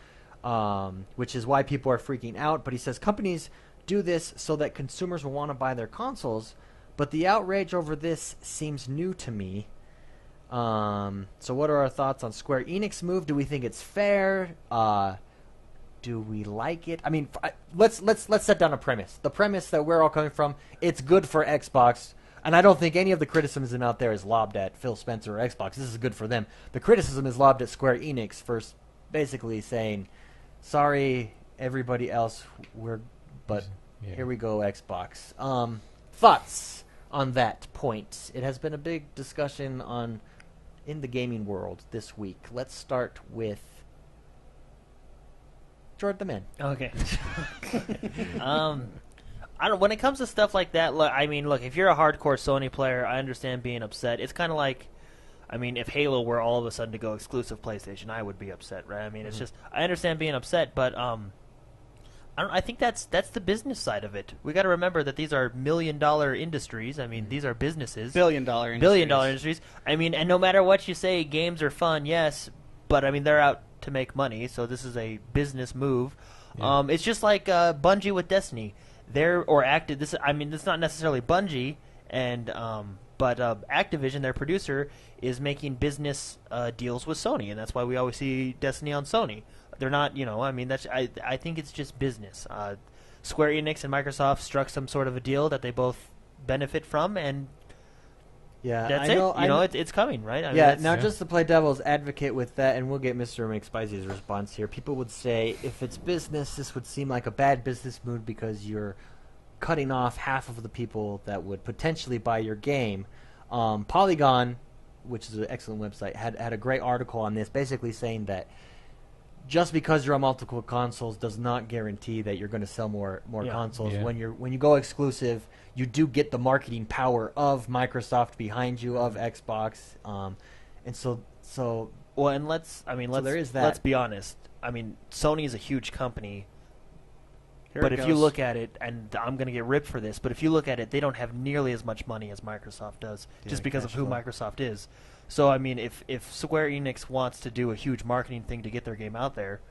which is why people are freaking out. But he says companies do this so that consumers will want to buy their consoles, but the outrage over this seems new to me. So what are our thoughts on Square Enix move? Do we think it's fair? Do we like it? I mean, let's set down a premise. The premise that we're all coming from, it's good for Xbox. And I don't think any of the criticism out there is lobbed at Phil Spencer or Xbox. This is good for them. The criticism is lobbed at Square Enix for basically saying, sorry, everybody else, here we go, Xbox. Thoughts on that point? It has been a big discussion in the gaming world this week. Let's start with Jordan the Man. Okay. When it comes to stuff like that, look, if you're a hardcore Sony player, I understand being upset. It's kind of like, if Halo were all of a sudden to go exclusive PlayStation, I would be upset, right? It's just, I understand being upset, but I think that's the business side of it. We got to remember that these are $1 million industries. These are businesses. $1 billion industries. And no matter what you say, games are fun, yes, but they're out to make money, so this is a business move. Yeah. It's just like Bungie with Destiny. This is not necessarily Bungie, but Activision, their producer, is making business deals with Sony, and that's why we always see Destiny on Sony. They're not, I think it's just business. Square Enix and Microsoft struck some sort of a deal that they both benefit from, and that's it. It's coming, right? Just to play devil's advocate with that, and we'll get Mr. McSpicy's response here. People would say, if it's business, this would seem like a bad business move because you're cutting off half of the people that would potentially buy your game. Polygon, which is an excellent website, had a great article on this, basically saying that just because you're on multiple consoles does not guarantee that you're going to sell more consoles. Yeah. When you go exclusive, you do get the marketing power of Microsoft behind you, of Xbox, and so there is that. Let's be honest. Sony is a huge company, but if you look at it, and I'm going to get ripped for this, but if you look at it, they don't have nearly as much money as Microsoft does, just because of who Microsoft is. So if Square Enix wants to do a huge marketing thing to get their game out there,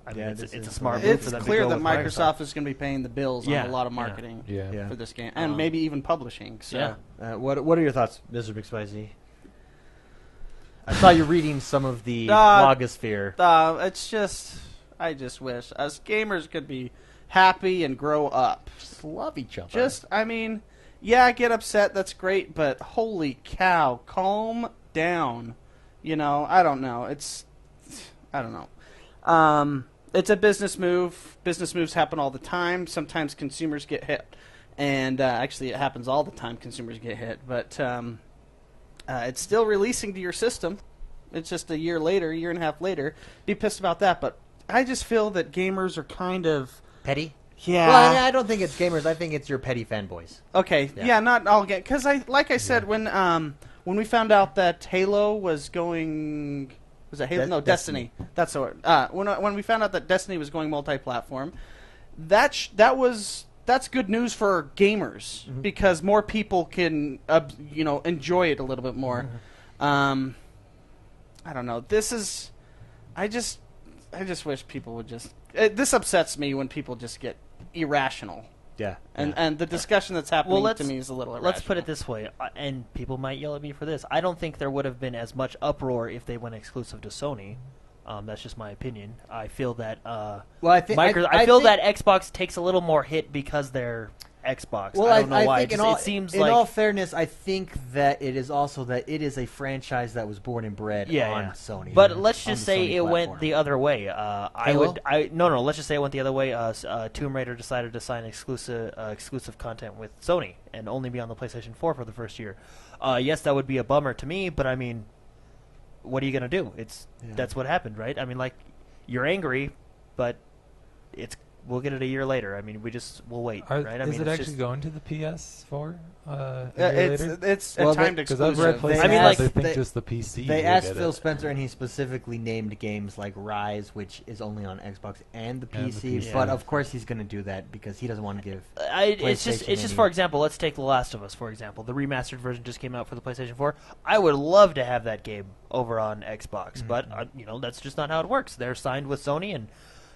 it's a smart move for them. It's clear to go that Microsoft is going to be paying the bills on a lot of marketing for this game, and maybe even publishing. So, what are your thoughts, Mr. McSpicy? I saw you reading some of the blogosphere. I just wish us gamers could be happy and grow up. Just love each other. Get upset. That's great, but holy cow, calm down. I don't know. I don't know. It's a business move. Business moves happen all the time. Sometimes consumers get hit. And actually, it happens all the time. Consumers get hit. But it's still releasing to your system. It's just a year and a half later. Be pissed about that. But I just feel that gamers are kind of... petty? Yeah. Well, I don't think it's gamers. I think it's your petty fanboys. Okay. Yeah, not all... Because like I said, when we found out that Halo was going... Was it Halo? No, Destiny. That's the word. When we found out that Destiny was going multi-platform, that's good news for gamers because more people can enjoy it a little bit more. I don't know. I just wish people would just. This upsets me when people just get irrational. Yeah. And the discussion that's happening to me is a little irrational. Let's put it this way, and people might yell at me for this. I don't think there would have been as much uproar if they went exclusive to Sony. That's just my opinion. I feel that I think that Xbox takes a little more hit because they're Xbox. Well, I don't know why. think It seems in like all fairness, I think that it is also that it is a franchise that was born and bred on Sony. But let's on just the say Sony it went platform. the other way. Halo? No. Let's just say it went the other way. Tomb Raider decided to sign exclusive content with Sony and only be on the PlayStation 4 for the first year. Yes, that would be a bummer to me, but I mean, what are you gonna do? That's what happened, right? I mean, like, you're angry, but we'll get it a year later. I mean, we'll wait, right? I is mean, it it's actually just, going to the PS4? It's Well, timed Because I've exclusive. read places I mean, that like, they think they- just the PC. They will asked get Phil it. Spencer, and he specifically named games like Rise, which is only on Xbox and the And the PC. PC. But of course, he's going to do that because he doesn't want to give. it's just PlayStation any- for example. Let's take The Last of Us for example. The remastered version just came out for the PlayStation 4. I would love to have that game over on Xbox, but that's just not how it works. They're signed with Sony, and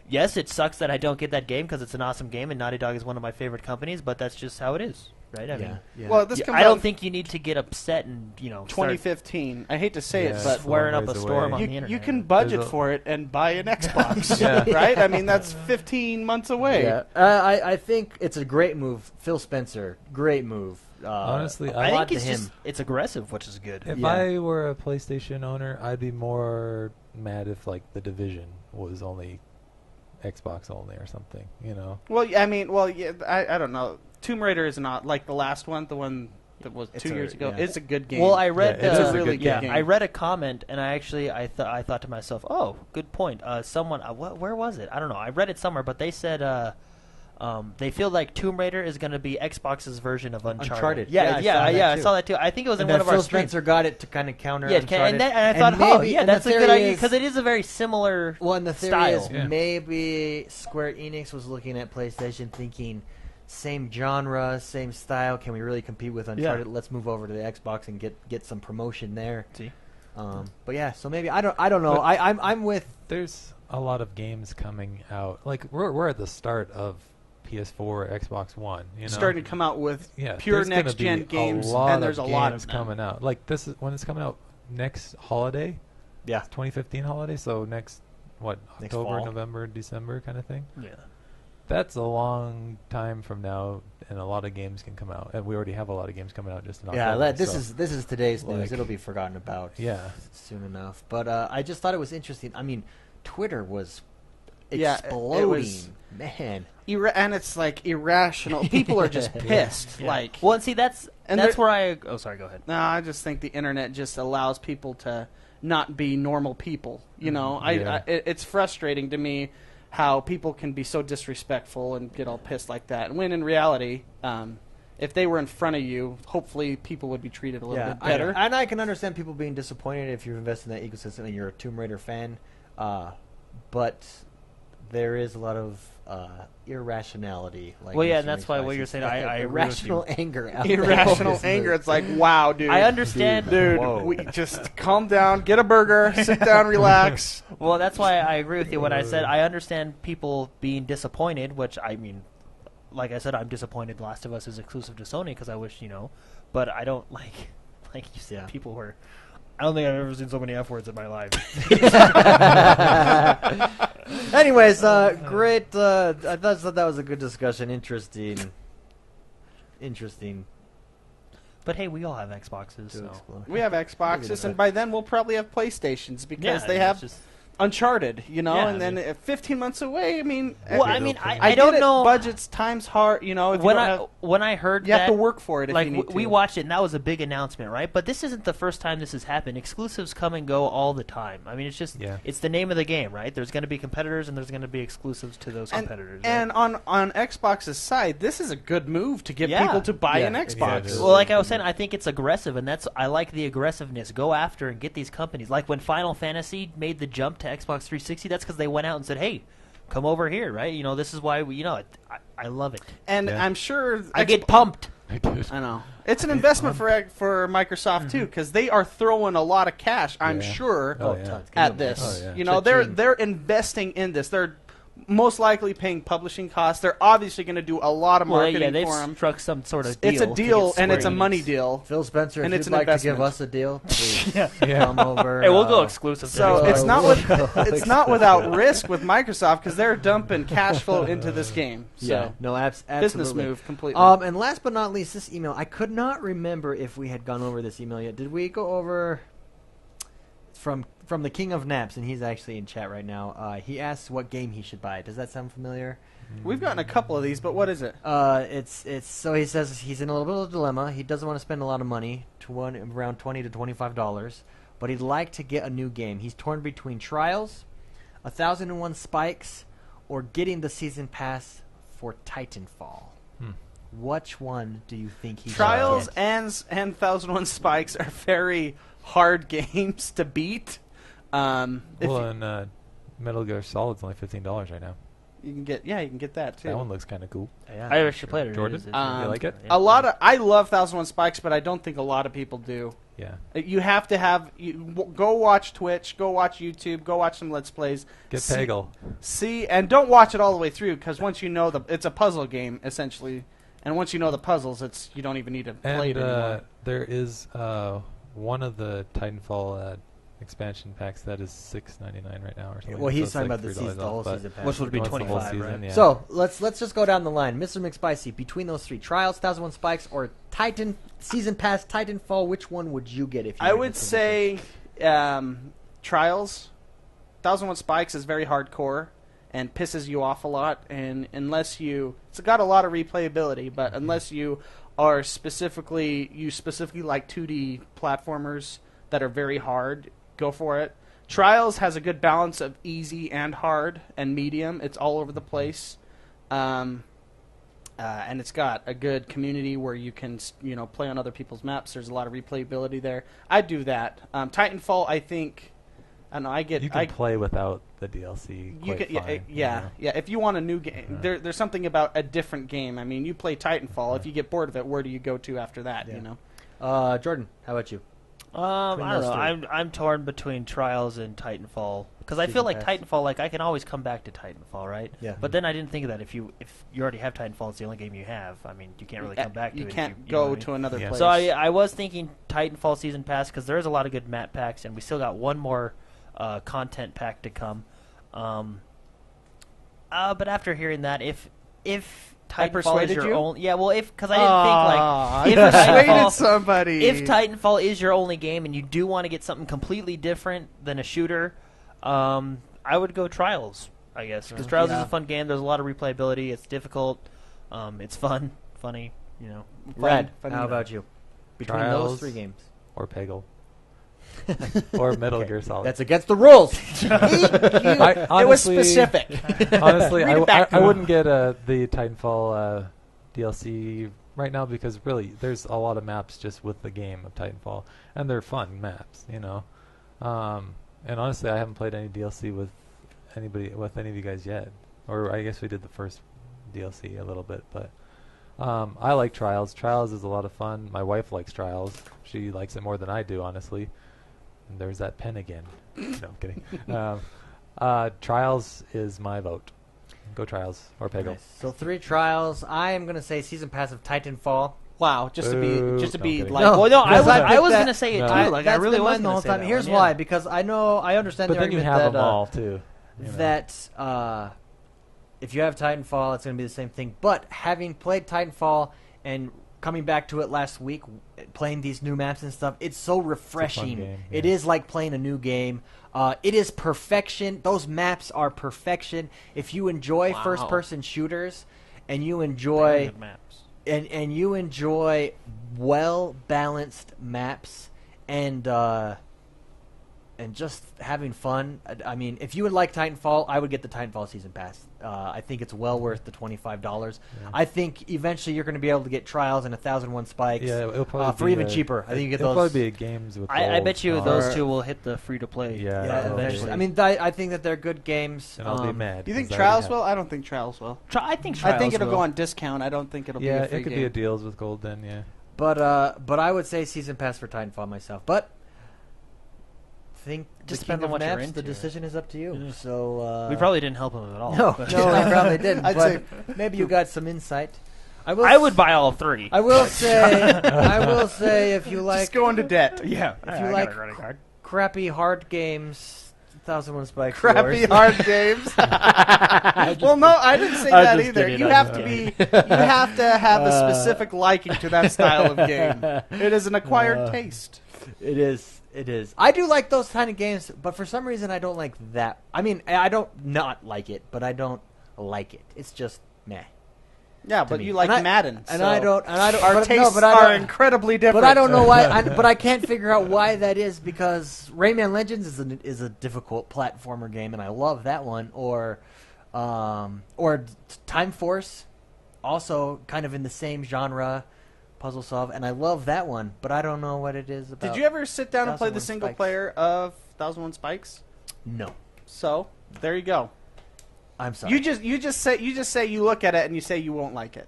yes, it sucks that I don't get that game because it's an awesome game, and Naughty Dog is one of my favorite companies. But that's just how it is, right? I mean, Yeah. Well, this comes I out don't in think you need to get upset and 2015. I hate to say it, Yeah. but swearing up a Ways storm away. on the you internet. can budget There's a- for it and buy an Xbox, Yeah. right? I mean, that's 15 months away. Yeah, I think it's a great move, Phil Spencer. Great move. Honestly, a I lot think to it's him. just it's aggressive, which is good. If Yeah. I were a PlayStation owner, I'd be more mad if like The Division was only Xbox only or something. Well, I mean, I don't know. Tomb Raider is not like the last one, the one that was It's 2 a- years ago. yeah. It's a good game. Well, I read Yeah, it is a really good good game. game. I read a comment, and I thought to myself, "Oh, good point." Someone, where was it? I don't know. I read it somewhere, but they said they feel like Tomb Raider is going to be Xbox's version of Uncharted. Yeah, I saw that too. I think it was in And one that of our Phil streams. Spencer got it to kind of counter Yeah, Uncharted. and I thought, maybe- and that's the a good theory idea is- because it is a very similar Well, and the theory style. is Yeah. maybe Square Enix was looking at PlayStation thinking, same genre, same style. Can we really compete with Uncharted? Let's move over to the Xbox and get some promotion there. See? But yeah, so maybe I don't know. But- I'm with. There's a lot of games coming out. Like we're at the start of PS4, Xbox One. starting to come out with Yeah, pure there's gonna next gen be games, a lot and there's a of lot games of them. coming out. Like this is when it's coming out next holiday. Yeah. 2015 holiday. So next Next October, fall. November, December kind of thing. Yeah. That's a long time from now, and a lot of games can come out. And we already have a lot of games coming out just in October. Yeah, this so- is today's news. like- It'll be forgotten about. Yeah. soon enough. But I just thought it was interesting. I mean, Twitter was Yeah, it exploding, was- man. And it's like irrational. People are just pissed. Yeah. Like, Well, and see, that's And where I. Oh, sorry. Go ahead. no, I just think the internet just allows people to not be normal people. You know, Yeah. it's frustrating to me how people can be so disrespectful and get all pissed like that. And when in reality, if they were in front of you, hopefully people would be treated a little bit better. And I can understand people being disappointed if you've invested in that ecosystem and you're a Tomb Raider fan. But there is a lot of irrationality. Like Well, yeah, Mr. and that's why what Mixed you're saying, I agree with irrational you. anger. Out there. Irrational anger. It's like, wow, dude. I understand. Dude, Whoa. we just calm down, get a burger, sit down, relax. Well, that's why I agree with you when I said I understand people being disappointed, which I mean, like I said, I'm disappointed Last of Us is exclusive to Sony because I wish, but I don't like you said, Yeah. people were. I don't think I've ever seen so many F words in my life. Anyways, great. I thought that was a good discussion. Interesting. But hey, we all have Xboxes, To so explore. We have Xboxes, and by then we'll probably have PlayStations because they it's have just- Uncharted, Yeah, and then 15 months away. I mean, Well, I mean, I I don't get it, know. budgets times hard. If when you I don't have, when I heard you that, have to work for it. If like you need we to. watched it, and that was a big announcement, right? But this isn't the first time this has happened. Exclusives come and go all the time. I mean, it's just it's the name of the game, right? There's going to be competitors, and there's going to be exclusives to those competitors. And right? on Xbox's side, this is a good move to get Yeah. people to buy an Yeah, Xbox. it is. Well, like I was saying, I think it's aggressive, and I like the aggressiveness. Go after and get these companies. Like when Final Fantasy made the jump to Xbox 360, that's because they went out and said, "Hey, come over here," right? This is why we, I love it. And Yeah. I'm sure I get pumped. I did. I know it's an investment for Microsoft too, because they are throwing a lot of cash. I'm Yeah. sure Oh, yeah. tons. at this. Oh, yeah. They're Cha-ching. they're investing in this. They're most likely paying publishing costs. They're obviously going to do a lot of marketing they've for them. struck some sort of deal. It's a deal, to get and it's a Square money Enix. deal. Phil Spencer, And if it's you'd an like to investment. give us a deal, please Yeah. come over. Hey, we'll go exclusive. to So Xbox. it's not We'll it's not without risk with Microsoft because they're dumping cash flow into this game. So Yeah, no, absolutely. business move completely. And last but not least, this email. I could not remember if we had gone over this email yet. Did we go over from the King of Naps? And he's actually in chat right now. He asks what game he should buy. Does that sound familiar? We've gotten a couple of these, but what is it? It's so he says he's in a little bit of a dilemma. He doesn't want to spend a lot of money, around $20 to $25, but he'd like to get a new game. He's torn between Trials, 1001 Spikes, or getting the season pass for Titanfall. Which one do you think he Trials should get? and 1001 Spikes are very hard games to beat. Metal Gear Solid's only $15 right now. You can get that too. That one looks kind of cool. Yeah. I actually played it. Jordan? It is- You like it? yeah. I love 1001 Spikes, but I don't think a lot of people do. Yeah. You have to have go watch Twitch, go watch YouTube, go watch some Let's Plays. Get Peggle. See, and don't watch it all the way through because once you know it's a puzzle game essentially, and once you know the puzzles, you don't even need to play it anymore. There is one of the Titanfall expansion packs that is $6.99 right now or something. Well, he's So it's talking like about the $3 season, the whole off, but season pass. Which would be once the whole 25, season, right? yeah. So let's just go down the line. Mr. McSpicy, between those three, Trials, 1001 Spikes, or Titan Season Pass Titanfall, which one would you get if you I were would in this say Trials. 1001 Spikes is very hardcore and pisses you off a lot, and unless it's got a lot of replayability, but unless you are specifically like 2D platformers that are very hard, go for it. Trials has a good balance of easy and hard and medium. It's all over the place. And it's got a good community where you can, play on other people's maps. There's a lot of replayability there. I'd do that. Titanfall, I think. I don't know. You can play without the DLC. You Quite can, fine, yeah. If you want a new game, there's something about a different game. I mean, you play Titanfall. If you get bored of it, where do you go to after that? Yeah. Jordan, how about you? I don't those know. three. I'm torn between Trials and Titanfall because I Season feel like pass. Titanfall, like I can always come back to Titanfall, right? Yeah. But then I didn't think of that. If you already have Titanfall, it's the only game you have. I mean, you can't really come back to You it. can't you know what I go mean? to another Yeah. place. So I was thinking Titanfall Season Pass because there is a lot of good map packs, and we still got one more content pack to come. But after hearing that, if I Titanfall persuaded is your you? only, because I didn't think I like if persuaded Titanfall, somebody. if Titanfall is your only game and you do want to get something completely different than a shooter, I would go Trials, I guess, because Trials is a fun game. There's a lot of replayability. It's difficult. It's fun, funny. Rad, fun how about you? Between those Trials. three games. Or Peggle. Or Metal Okay. Gear Solid. That's against the rules. I, It was honestly- specific. Honestly, Read it back to I him. wouldn't get the Titanfall DLC right now because really there's a lot of maps just with the game of Titanfall, and they're fun maps, And honestly, I haven't played any DLC with any of you guys yet, or I guess we did the first DLC a little bit, but I like Trials. Trials is a lot of fun. My wife likes Trials. She likes it more than I do, honestly. And there's that pen again. No, I'm kidding. Trials is my vote. Go Trials or Peggle. Nice. So 3 Trials. I am going to say Season Pass of Titanfall. Wow, just to be No, like. No. Well, no, I Because was I think was that- gonna say it No. too. I- Like I That's really been was mine the gonna whole say time. that Here's one, why. yeah. Because I understand But the then you argument have that, them all too. that if you have Titanfall, it's going to be the same thing. But having played Titanfall and coming back to it last week, playing these new maps and stuff, it's so refreshing. game, It yeah. is like playing a new game. It is perfection. Those maps are perfection. If you enjoy Wow. first-person shooters and you Very enjoy good maps. and you enjoy well-balanced maps and just having fun. I mean, if you would like Titanfall, I would get the Titanfall Season Pass. I think it's well worth the $25. Yeah. I think eventually you're going to be able to get Trials and 1001 Spikes Yeah, it'll probably for be even cheaper. I think you get it'll those. probably be games with. I gold bet you on those it. two will hit the free to play. Yeah, Yeah, that'll be- eventually. I mean, I think that they're good games. And I'll be mad. Do you think 'cause I already Trials have- will? I don't think Trials will. I think Trials I think it'll will. go on discount. I don't think it'll be Yeah, a free it could game. be a deals with gold then. Yeah. But I would say Season Pass for Titanfall myself. But think Just the depends king on of what you're maps, the into. decision is up to you. So We probably didn't help him at all. no, but- no, I probably didn't. I'd But maybe you got some insight. I would buy all three. I will say, if you like, Just go into debt. Yeah. if you like crappy hard games, 1001 Spikes. Crappy yours. hard games. Well, no, I didn't say I'm that just either. kidding, You I'm have just to kidding. be. You have to have a specific liking to that style of game. It is an acquired taste. It is. It is. I do like those kind of games, but for some reason I don't like that. I mean, I don't not like it, but I don't like it. It's just meh. Yeah, but me. you like And I- Madden, And so I don't. And I don't. Our but, tastes no, but I are don't, incredibly different. But I don't know why. But I can't figure out why that is, because Rayman Legends is a difficult platformer game, and I love that one. Or Time Force, also kind of in the same genre, puzzle solve, and I love that one. But I don't know what it is about. Did you ever sit down and play the 1001 single Spikes. player of 1001 Spikes? No, So there you go. I'm sorry. You just say you look at it and you say you won't like it.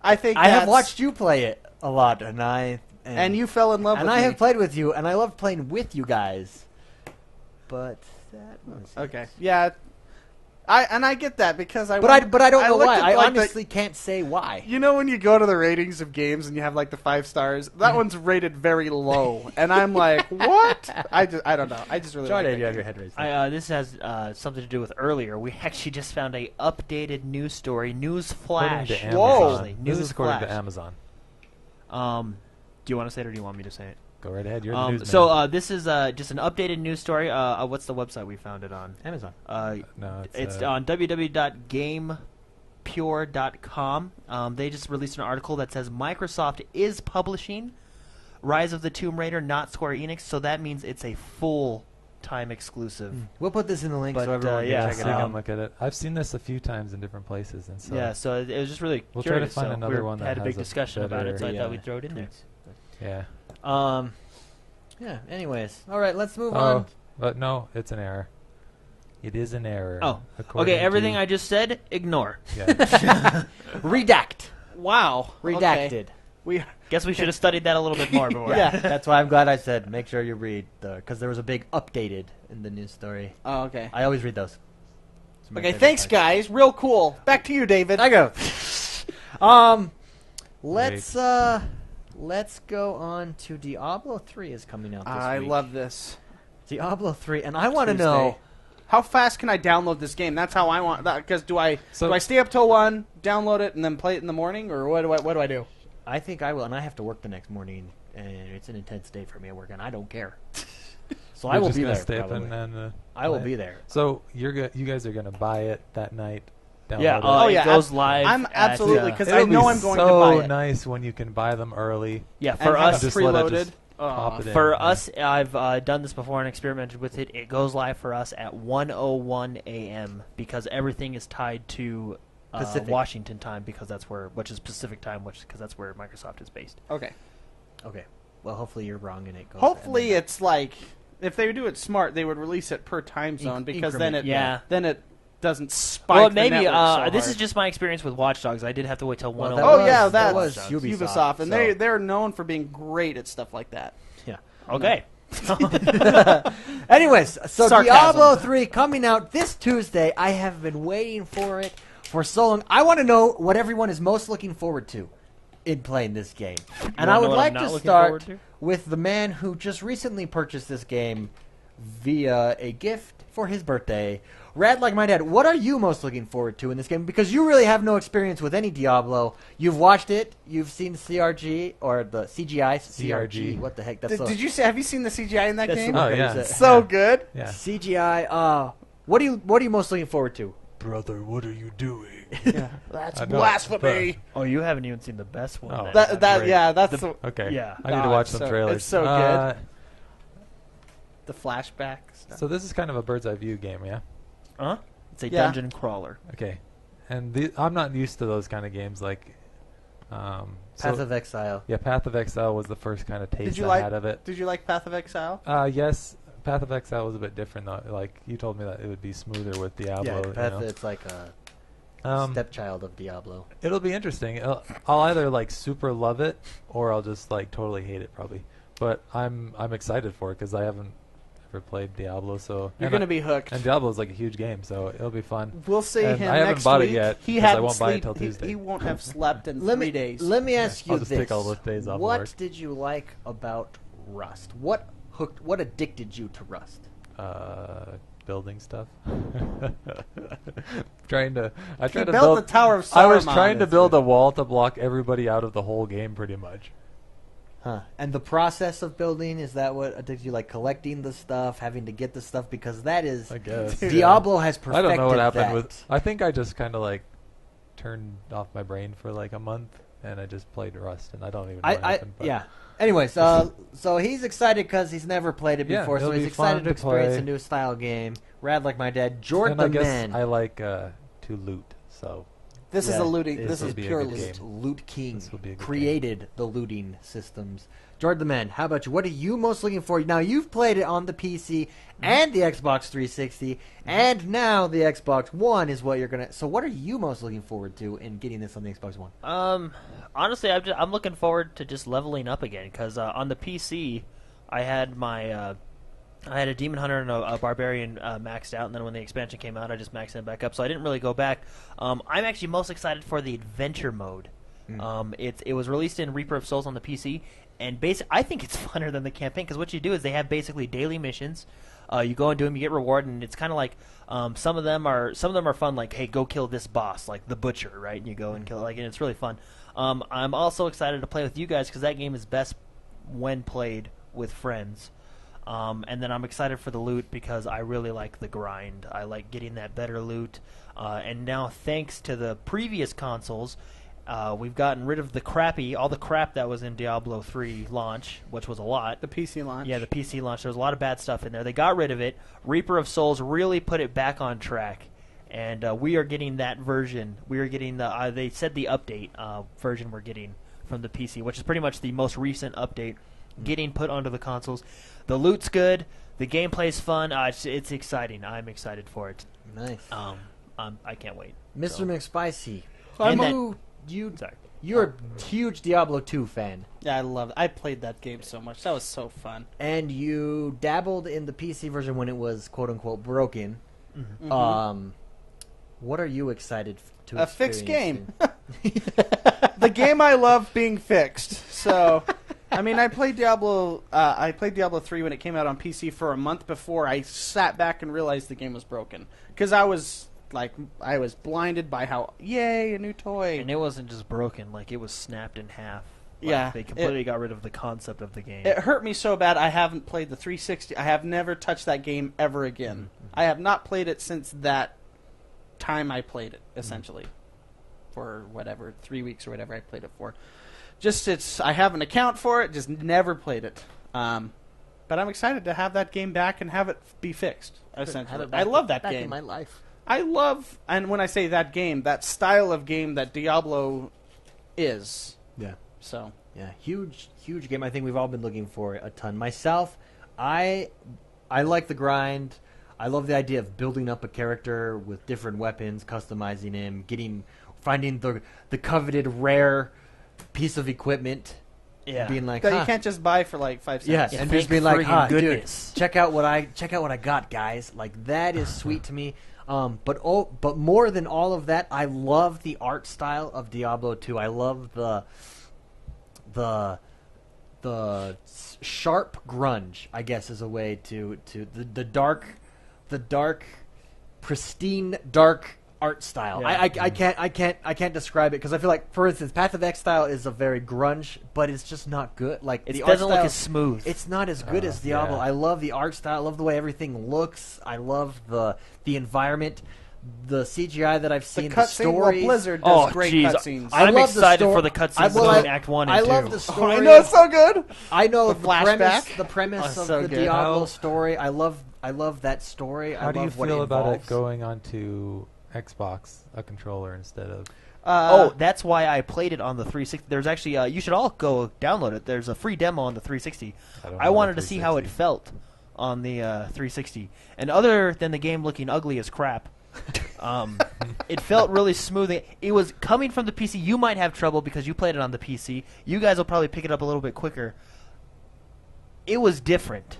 I think I have that's- watched you play it a lot, and you fell in love and with I me. have played with you, and I love playing with you guys. But that was Okay, yeah, I get that because I But I don't know looked why. at, I like, honestly can't say why. You know when you go to the ratings of games and you have like the 5 stars, that one's rated very low, and I'm like, what? I don't know. I just really Jordan, like you that have your game. head raised. This has something to do with earlier. We actually just found a updated news story, news According flash. to Amazon. Whoa. This News is according to flash. Amazon. Do you want to say it or do you want me to say it? Go right ahead. You're the newsman. So this is just an updated news story. What's the website we found it on? Amazon. no, It's on www.gamepure.com. They just released an article that says Microsoft is publishing Rise of the Tomb Raider, not Square Enix, so that means it's a full-time exclusive. We'll put this in the link But, so everyone yeah, can so check you it can out. look at it. I've seen this a few times in different places, and so Yeah, so it was just really We'll try to curious. find so another we one that had a big has a discussion about it, so I better, thought we'd throw it in there. yeah. Yeah. Anyways, all right. Let's move Oh, on. but no, it's an error. It is an error. Oh, according okay, everything to, I just said, ignore. Yeah. Redact. Wow, Redacted. Okay. We Guess we should have studied that a little bit more before. Yeah, that's why I'm glad I said make sure you read because there was a big updated in the news story. Oh, okay. I always read those. It's my Okay, favorite thanks, part. guys. Real cool. Back to you, David. I go. Let's go on to Diablo 3 is coming out this I week. love this. Diablo 3, and I want to know. How fast can I download this game? That's how I want that. Because do I stay up till 1, download it, and then play it in the morning, or what do I do? I think I will, and I have to work the next morning, and it's an intense day for me at work, and I don't care. So I You're will just be gonna there. stay up Probably. and I will play be it? there. So you guys are gonna buy it that night. Download Yeah, it. Oh, it yeah, goes live. I'm at, absolutely, 'cause I It'll know be I'm going to so buy it. nice when you can buy them early. yeah, And for have us, it Just let it preloaded. just pop it in. For us, I've done this before and experimented with it. It goes live for us at 1:01 a.m. because everything is tied to Pacific. Washington time which is Pacific time, because that's where Microsoft is based. Okay. Okay. Well, hopefully you're wrong, and it goes. Hopefully and then- it's like if they do it smart, they would release it per time zone because then it increment, yeah. doesn't spike. Well, the maybe network so this hard. is just my experience with Watch Dogs. I did have to wait till Well, 1:01. that Oh was- yeah, that that's was Ubisoft, and so- they're known for being great at stuff like that. Yeah. Okay. Anyways, so Sarcasm. Diablo 3 coming out this Tuesday. I have been waiting for it for so long. I want to know what everyone is most looking forward to in playing this game. And wanna I know would what like I'm not to looking start forward to? with the man who just recently purchased this game via a gift for his birthday. Rad Like My Dad, what are you most looking forward to in this game? Because you really have no experience with any Diablo. You've watched it. You've seen CRG or the CGI. CRG. What the heck? That's so, Did you say? Have you seen the CGI in that that's game? so Oh, yeah. crazy. So good. Yeah. CGI. What are you most looking forward to? Brother, what are you doing? That's I know, blasphemy. Oh, you haven't even seen the best one. Oh. then. That Great. yeah, that's Okay. Yeah. I need to No, watch it's some so- trailers. it's so good. the flashback stuff. So this is kind of a bird's eye view game, yeah? Huh? It's a Yeah. dungeon crawler. Okay. And I'm not used to those kind of games like Path so- of Exile. Yeah, Path of Exile was the first kind of taste Did you I like? had of it. Did you like Path of Exile? Yes, Path of Exile was a bit different though. Like you told me that it would be smoother with Diablo. Yeah, Path. you know. It's like a stepchild of Diablo. It'll be interesting. I'll either like super love it or I'll just like totally hate it probably. but I'm excited for it because I haven't ever played Diablo. So You're going to be hooked. And Diablo is like a huge game, so it'll be fun. We'll see And him I haven't next bought week. it yet He because I hadn't won't buy it sleep- till Tuesday. He won't have slept in 3 days. Let me ask you I'll just this: take all those days off what work. did you like about Rust? What addicted you to Rust? Building stuff. I tried to built build the Tower of I was Saruman. trying to build a wall to block everybody out of the whole game, pretty much. Huh. And the process of building, is that what addicts you? Like collecting the stuff, having to get the stuff? Because that is... I guess. Diablo has I perfected don't know what happened that. with... I think I just kind of like turned off my brain for like a month, and I just played Rust, and I don't even know what happened. But yeah. Anyways, so he's excited because he's never played it Yeah, before, so it'll he's be excited fun to to experience play. a new style game. Rad like my dad. Jordan and I the guess Man. I like to loot, so This is Yeah, a looting. this This will is be a pure good loot. game. Loot King This will be a good created the looting systems. Jordan the Man, how about you? What are you most looking for? Now, you've played it on the PC and the Xbox 360, and now the Xbox One is what you're going to... So what are you most looking forward to in getting this on the Xbox One? Honestly, I'm looking forward to just leveling up again because on the PC, I had my I had a Demon Hunter and a Barbarian maxed out, and then when the expansion came out, I just maxed them back up. So I didn't really go back. I'm actually most excited for the adventure mode. It was released in Reaper of Souls on the PC, and I think it's funner than the campaign because what you do is they have basically daily missions. You go and do them, you get reward, and it's kind of like some of them are fun. Like, hey, go kill this boss, like the Butcher, right? And you go and kill it, and it's really fun. I'm also excited to play with you guys because that game is best when played with friends. And then I'm excited for the loot because I really like the grind. I like getting that better loot. And now, thanks to the previous consoles, we've gotten rid of all the crap that was in Diablo 3 launch, which was a lot. The PC launch. Yeah, the PC launch. There was a lot of bad stuff in there. They got rid of it. Reaper of Souls really put it back on track. And we are getting that version. We are getting they said the update version we're getting from the PC, which is pretty much the most recent update getting put onto the consoles. The loot's good. The gameplay's fun. It's exciting. I'm excited for it. Nice. I can't wait. Mr. So. McSpicy, And you're a huge Diablo 2 fan. Yeah, I love it. I played that game so much. That was so fun. And you dabbled in the PC version when it was quote-unquote broken. Mm-hmm. What are you excited to A fixed game. experience The game I love being fixed. So, I mean, I played Diablo 3 when it came out on PC for a month before I sat back and realized the game was broken. Because I was blinded by how, yay, a new toy. And it wasn't just broken, like it was snapped in half. Like, Yeah, they completely got rid of the concept of the game. It hurt me so bad I haven't played the 360. I have never touched that game ever again. I have not played it since that time I played it, essentially. For whatever, 3 weeks or whatever I played it for. I have an account for it, just never played it. But I'm excited to have that game back and have it be fixed, essentially. I love that back game. in my life. I love, and when I say that game, that style of game that Diablo is. Yeah. So. Yeah, huge game. I think we've all been looking for a ton. Myself, I like the grind. I love the idea of building up a character with different weapons, customizing him, finding the coveted rare piece of equipment. Yeah. Being like, That you can't just buy for like 5 cents. yeah, and thank just being like, friggin' dude, goodness. check out what I got, guys. Like that is sweet to me. But more than all of that, I love the art style of Diablo 2. I love the sharp grunge, I guess, is a way to the dark, pristine dark art style. Yeah. I can't describe it because I feel like, for instance, Path of Exile is a very grunge, but it's just not good. Like It the doesn't art look style, as smooth. It's not as good as Diablo. yeah. I love the art style. I love the way everything looks. I love the environment, the CGI that I've The seen, the cutscene, well, stories. Blizzard does Oh, great jeez. cutscenes. I'm love the excited sto- for the cutscenes in Act 1 and I 2. love the story. I know, it's so good! I know The the premise. flashback. The premise Oh, of so the good. Diablo How- story. I love that story. I How do you love what feel it about it involves. going onto Xbox, a controller instead of? That's why I played it on the 360. There's actually, you should all go download it. There's a free demo on the 360. I don't I have a wanted to see how it 360. felt on the 360. And other than the game looking ugly as crap, it felt really smooth. It was coming from the PC. You might have trouble because you played it on the PC. You guys will probably pick it up a little bit quicker. it was different.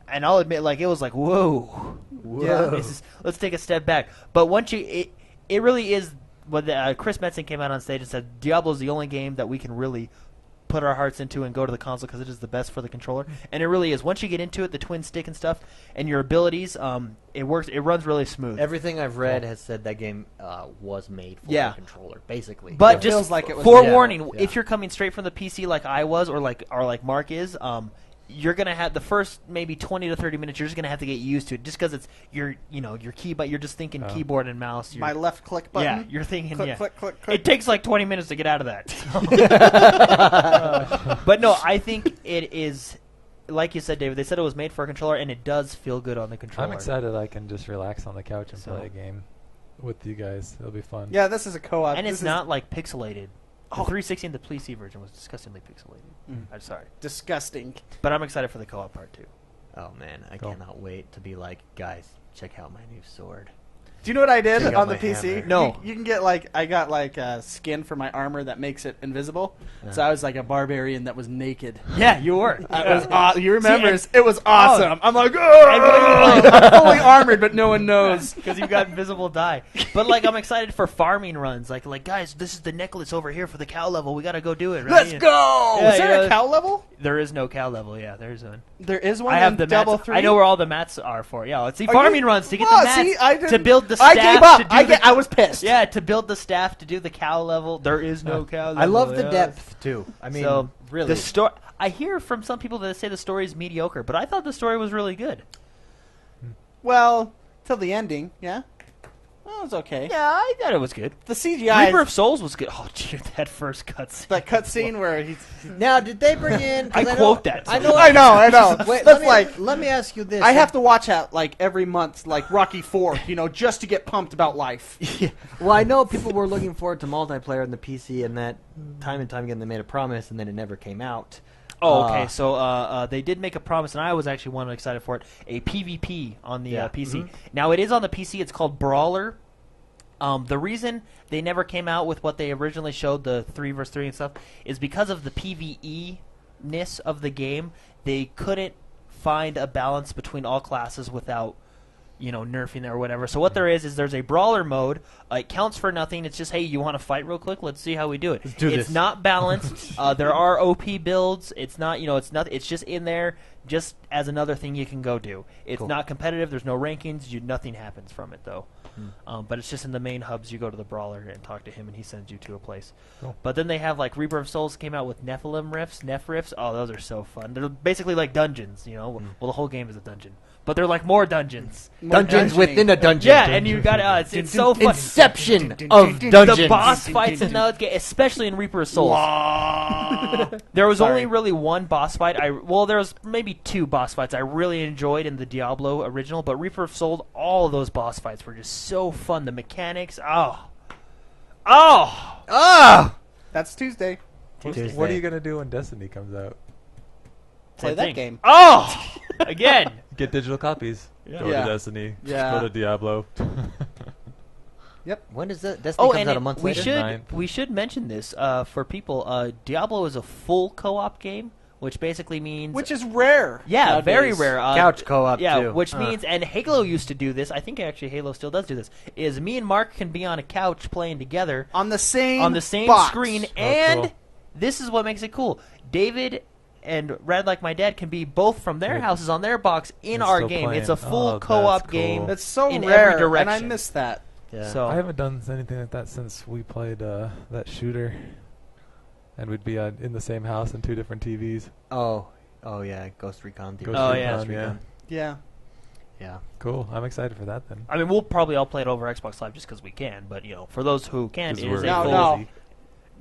And I'll admit, like, it was like, whoa. Yeah. Let's take a step back. But once it really is, when Chris Metzen came out on stage and said, Diablo is the only game that we can really put our hearts into and go to the console because it is the best for the controller. And it really is. Once you get into it, the twin stick and stuff, and your abilities, it works. It runs really smooth. Everything I've read has said that game was made for the controller, basically. But It just feels like it was forewarning, yeah. if you're coming straight from the PC like I was or like Mark is, you're gonna have the first maybe 20 to 30 minutes. You're just gonna have to get used to it, just because it's your keyboard. You're just thinking keyboard and mouse. My left click button. Yeah, you're thinking. Click, yeah, click, click, click. it takes like 20 minutes to get out of that. But no, I think it is. Like you said, David, they said it was made for a controller, and it does feel good on the controller. I'm excited I can just relax on the couch and So- play a game with you guys. It'll be fun. Yeah, this is a co-op. And This it's is not like pixelated. The 360 and the PC version was disgustingly pixelated. I'm sorry, disgusting. but I'm excited for the co-op part too. Oh man, I Cool. cannot wait to be like, guys, check out my new sword. Do you know what I did Check out on the my PC? hammer. No. You can get I got skin for my armor that makes it invisible. So I was like a barbarian that was naked. Yeah, you were. It was you remember? See, it was awesome. I'm like, And I'm fully armored, but no one knows. because you've got invisible dye. But like, I'm excited for farming runs. Like guys, this is the necklace over here for the cow level. We got to go do it. Right? Let's go! Yeah, Is there you a know, cow level? There is no cow level. Yeah, there's one. There is one. I have in the Diablo mats. 3? I know where all the mats are for. Yeah, let's see Are farming you- runs to get Oh, the mats see, I to didn't- build the staff. I gave up. To do I was pissed. Yeah, to build the staff to do the cow level. There is no cow level. I love the yeah. depth too. I mean, So really. the story. I hear from some people that say the story is mediocre, but I thought the story was really good. Well, till the ending, yeah. Well, it was okay. Yeah, I thought it was good. The CGI, Reaper of Souls was good. Oh, dude, that first cutscene. that cutscene where he's. Now, did they bring in? 'cause I know- quote that I know. I know. Wait, That's like. let me ask you this. I have to watch that every month, like Rocky 4, just to get pumped about life. Yeah. Well, I know people were looking forward to multiplayer in the PC, and that time and time again they made a promise, and then it never came out. Oh, okay. So they did make a promise, and I was actually one excited for it. A PvP on the PC. Now it is on the PC. It's called Brawler. The reason they never came out with what they originally showed, the 3 vs 3 and stuff, is because of the PvE-ness of the game. They couldn't find a balance between all classes without, nerfing it or whatever. So what there is there's a brawler mode. It counts for nothing. It's just, hey, you want to fight real quick? Let's see how we do it. do It's this. not balanced. There are OP builds. It's not, it's not. It's just in there just as another thing you can go do. It's not competitive. There's no rankings. Nothing happens from it though. But it's just in the main hubs. You go to the brawler and talk to him, and he sends you to a place. Cool. But then they have Reaper of Souls came out with Nephilim Nef Rifts. Oh, those are so fun. They're basically like dungeons. Well, the whole game is a dungeon, but they're like more dungeons. Dungeons dungeon-y. within a dungeon. Yeah, and you got it's so fun. Inception of dungeons. The boss fights in that game, especially in Reaper of Souls. There was only really one boss fight. There was maybe 2 boss fights I really enjoyed in the Diablo original, but Reaper of Souls, all of those boss fights were just so fun. The mechanics, That's Tuesday. Tuesday. What are you gonna do when Destiny comes out? Play Same that thing. game. Again. Get digital copies. Go Yeah. to Destiny. Yeah. Go to Diablo. When is that? Destiny comes out a month we later. should Ninth. we should mention this for people. Diablo is a full co-op game, which basically means Which is rare. yeah, very nowadays. rare. Couch co-op Yeah, too. which means, and Halo used to do this. I think actually Halo still does do this. Is me and Mark can be on a couch playing together On the same box. screen, Oh, and cool. this is what makes it cool. David and Rad Like My Dad can be both from their Yeah. houses on their box in They're our still game. playing. It's a full Oh, that's co-op cool. game. That's so in rare, every direction. and I miss that. Yeah. So I haven't done anything like that since we played that shooter, and we'd be in the same house and 2 different TVs. oh yeah, Ghost Recon. Ghost Oh, Recon, yeah. yeah. Yeah. Yeah. Cool. I'm excited for that then. I mean, we'll probably all play it over Xbox Live just because we can. But for those who can't, it 'Cause is we're a No, full. no.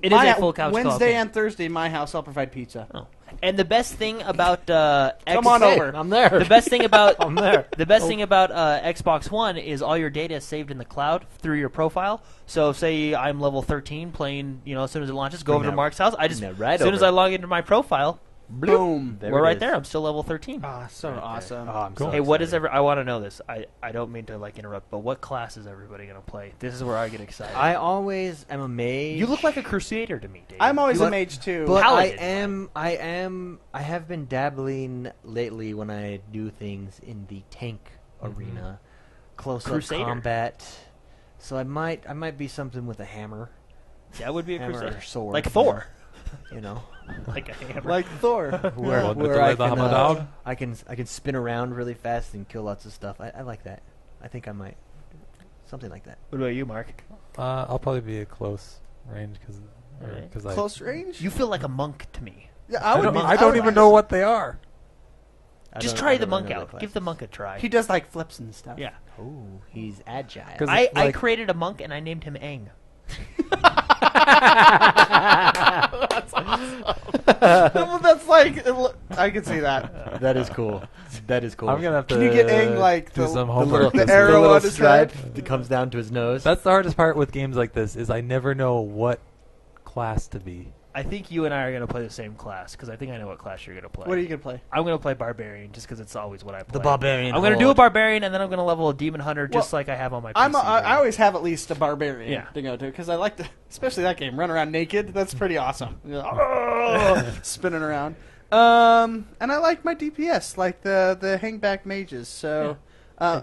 It is a full couch co-op Wednesday game. and Thursday, my house, I'll provide pizza. Oh. And the best thing about Come on over. I'm there. The best thing about I'm there. The best thing about Xbox One is all your data is saved in the cloud through your profile. So, say I'm level 13 playing, as soon as it launches, go Bring over to that- Mark's house. bring that right as soon as over. I log into my profile, Boom. There We're it right is. there. I'm still level 13. Ah, so awesome. Oh, I'm so Hey, what is excited. I want to know this. I don't mean to interrupt, but what class is everybody gonna play? This is where I get excited. I always am a mage. you look like a crusader to me, Dave. I'm always a But- mage too. But Paladin, I have been dabbling lately when I do things in the tank arena, close up Crusader. combat. So I might be something with a hammer, that would be a hammer crusader, or sword, like Thor, You know, like a hammer. like Thor. where, Want me to where lay I the can hammer down? I can spin around really fast and kill lots of stuff. I like that. I think I might something like that. What about you, Mark? I'll probably be a close range Alright. because Close range. You feel like a monk to me. Yeah, I don't even know what they are. Just I try the don't monk know out. that Give the classes. monk a try. He does like flips and stuff. Yeah. Oh, he's agile. 'Cause I it's like- created a monk and I named him Aang. Well, that's like I can see that. That is cool. That is cool. I'm gonna have to Can you get Aang like do the- some the homework. the this arrow week. the little on his stripe head? that comes down to his nose. That's the hardest part with games like this is I never know what class to be. I think you and I are going to play the same class because I think I know what class you're going to play. What are you gonna play? I'm going to play barbarian just because it's always what I play. The barbarian. I'm going to do a horde. barbarian and then I'm going to level a demon hunter just Well, like I have on my PC. I always have at least a barbarian Yeah. to go to because I like to, especially that game, run around naked. That's pretty awesome. You're like, "Oh," spinning around. And I like my DPS, like the hangback mages. So,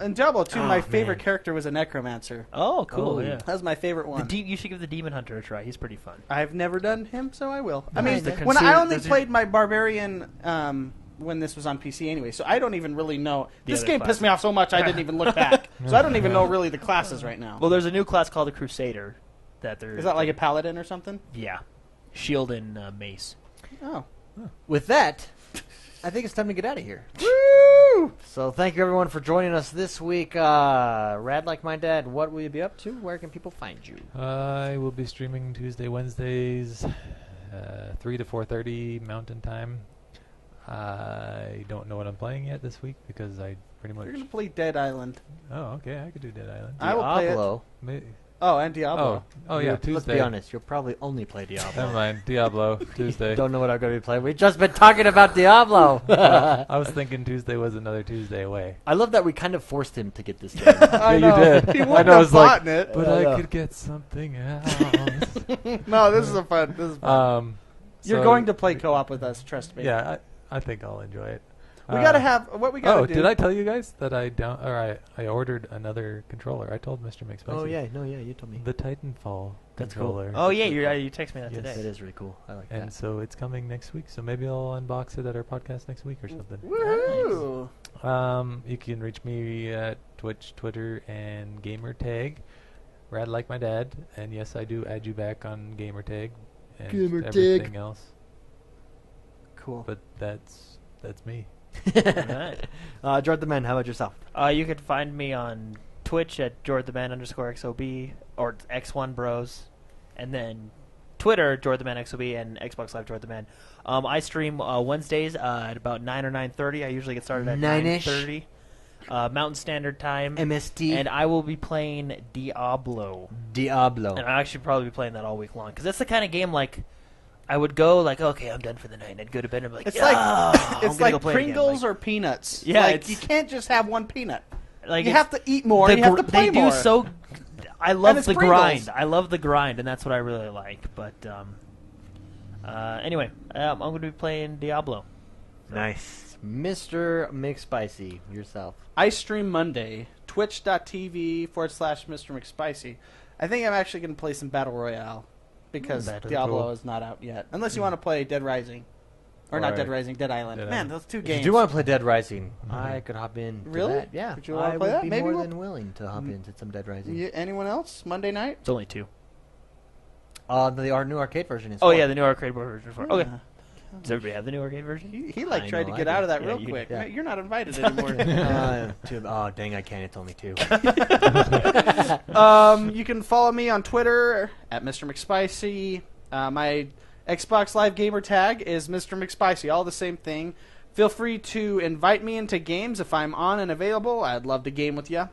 in Diablo 2, my favorite man. character was a necromancer. Oh, cool. Oh. Yeah. That was my favorite one. You should give the demon hunter a try. He's pretty fun. I've never done him, so I will. I Nice. mean, The when I consumer- only there's a- played my barbarian when this was on PC anyway, so I don't even really know. The This other game classes. pissed me off so much I didn't even look back. So I don't even know really the classes right now. Well, there's a new class called the crusader. Is that like a paladin or something? Yeah. Shield and mace. Oh. With that, I think it's time to get out of here. Woo! So thank you everyone for joining us this week. Rad like my dad, what will you be up to? Where can people find you? I will be streaming Tuesday, Wednesdays, 3 to 4:30 Mountain Time. I don't know what I'm playing yet this week because I pretty much. You're gonna play Dead Island. Oh, okay, I could do Dead Island. I will play it. Diablo. Ma- And Diablo. Oh yeah, Let's Tuesday. be honest, you'll probably only play Diablo. Never mind, Diablo Tuesday. Don't know what I'm going to be playing. We've just been talking about Diablo. I was thinking Tuesday was another Tuesday away. I love that we kind of forced him to get this game. I you know. did. He I wouldn't know, have it's like- bought it. But I know. I could get something else. No, this is a fun. This is fun. You're So- going to play co-op with us. Trust me. Yeah, I think I'll enjoy it. We gotta have what we gotta Oh, do. did I tell you guys that I ordered another controller? I told Mr. McSpicy. Oh yeah, you told me. The Titanfall That's cool. controller. Oh, yeah. You texted me that Yes. That today. is really cool. I like And that. so it's coming next week. So maybe I'll unbox it at our podcast next week or something. Woohoo! You can reach me at Twitch, Twitter, and Gamertag. Rad like my dad. And yes, I do add you back on Gamertag and Gamertag. everything else. Cool. But that's me. Alright. Jordan the Man, how about yourself? You can find me on Twitch at JordanTheMan_XOB or X1 Bros, and then Twitter JordanTheManXOB and Xbox Live JordanTheMan. I stream Wednesdays at about 9 or 9:30. I usually get started at 9-ish. 9:30 Mountain Standard Time, MST. and I will be playing Diablo. Diablo. And I'll actually probably be playing that all week long because that's the kind of game like I would go like, okay, I'm done for the night. And I'd go to bed and be like, It's "Yeah, like I'm it's gonna like go play it again." Pringles Like- or peanuts. Yeah, like, it's- you can't just have one peanut. like You it's- have to eat more. the You have to gr- play they more. do so. I love it's the Pringles. grind. I love the grind, and that's what I really like. But anyway, I'm going to be playing Diablo. Nice. Mr. McSpicy, yourself. I stream Monday. Twitch.tv/Mr. McSpicy. I think I'm actually going to play some Battle Royale because Battle Diablo Cool. is not out yet. Unless you want to play Dead Rising. Or not Or Dead Rising, Dead Island. Dead Man, Island. those two If games. you do want to play Dead Rising, I could hop in. to Really? that. Yeah. Would you wanna I play would that? be Maybe more we'll- than willing to hop into some Dead Rising. Anyone else? Monday night? It's only 2. The new arcade version is. Oh fun. yeah, the new arcade version. Okay. Yeah. Does everybody have the new arcade version? He I tried know, to I get do. out of that Yeah, real you quick. do. Yeah. Man, you're not invited anymore. Oh dang! I can't. It's only 2. You can follow me on Twitter at Mr. McSpicy. My Xbox Live gamer tag is Mr. McSpicy. All the same thing. Feel free to invite me into games if I'm on and available. I'd love to game with you.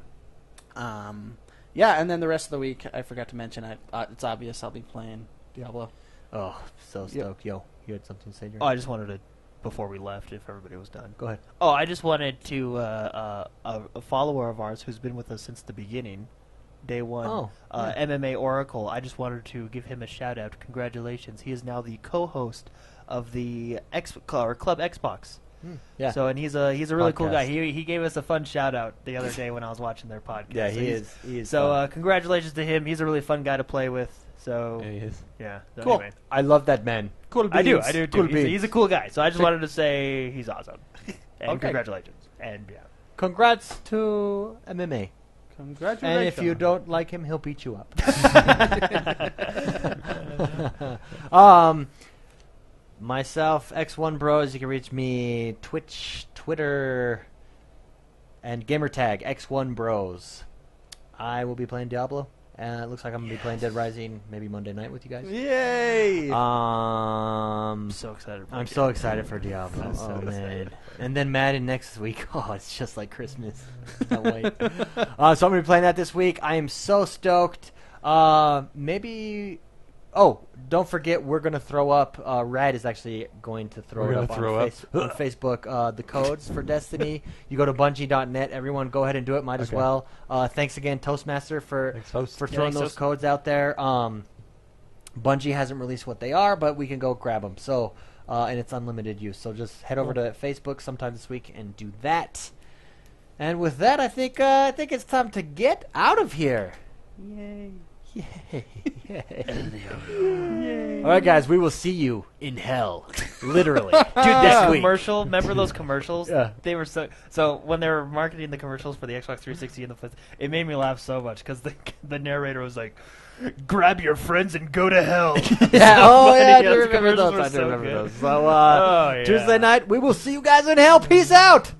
Yeah, and then the rest of the week, I forgot to mention, it's obvious I'll be playing Diablo. Oh, so stoked! Yo, you had something to say, Jerry? Oh, I just wanted to before we left, if everybody was done. Go ahead. Oh, I just wanted to a follower of ours who's been with us since the beginning, day one, Oh, yeah. MMA Oracle. I just wanted to give him a shout out. Congratulations! He is now the co-host of the Club Xbox. Yeah. So, and he's a really cool guy. Podcast. He gave us a fun shout out the other day when I was watching their podcast. Yeah, So he he's- is. So congratulations to him. He's a really fun guy to play with. So Yeah, he is. yeah. So cool. anyway. I love that man. Cool I do beans. too. Cool He's, beans. a cool guy. So I just wanted to say he's awesome. And Okay. congratulations. And yeah. Congrats to MMA. Congratulations. And if you don't like him, he'll beat you up. Myself, X1 Bros. You can reach me Twitch, Twitter, and gamertag X1 Bros. I will be playing Diablo. It looks like I'm gonna be playing Dead Rising maybe Monday night with you guys. Yay! I'm so excited. I'm so excited for Diablo. I'm so man! excited. And then Madden next week. Oh, it's just like Christmas. Can't wait. So I'm gonna be playing that this week. I am so stoked. Maybe. Oh, don't forget we're gonna throw up. Rad is actually going to throw We're it gonna up on, throw up? on Facebook. The codes for Destiny. You go to Bungie.net. Everyone, go ahead and do it. Might as Okay. well. Thanks again, Toastmaster, for Thanks, host. for throwing thanks, those Toast. codes out there. Bungie hasn't released what they are, but we can go grab them. So, and it's unlimited use. So just head over to Facebook sometime this week and do that. And with that, I think it's time to get out of here. Yay. Yay! Yay! All right, guys, we will see you in hell, literally. Dude, that week. commercial, remember those commercials? Yeah. They were so when they were marketing the commercials for the Xbox 360 and the Flip, it made me laugh so much because the narrator was like, "Grab your friends and go to hell." Yeah, oh yeah, I do Those remember commercials those. were I do so remember good. those. So Oh, yeah. Tuesday night, we will see you guys in hell. Peace out.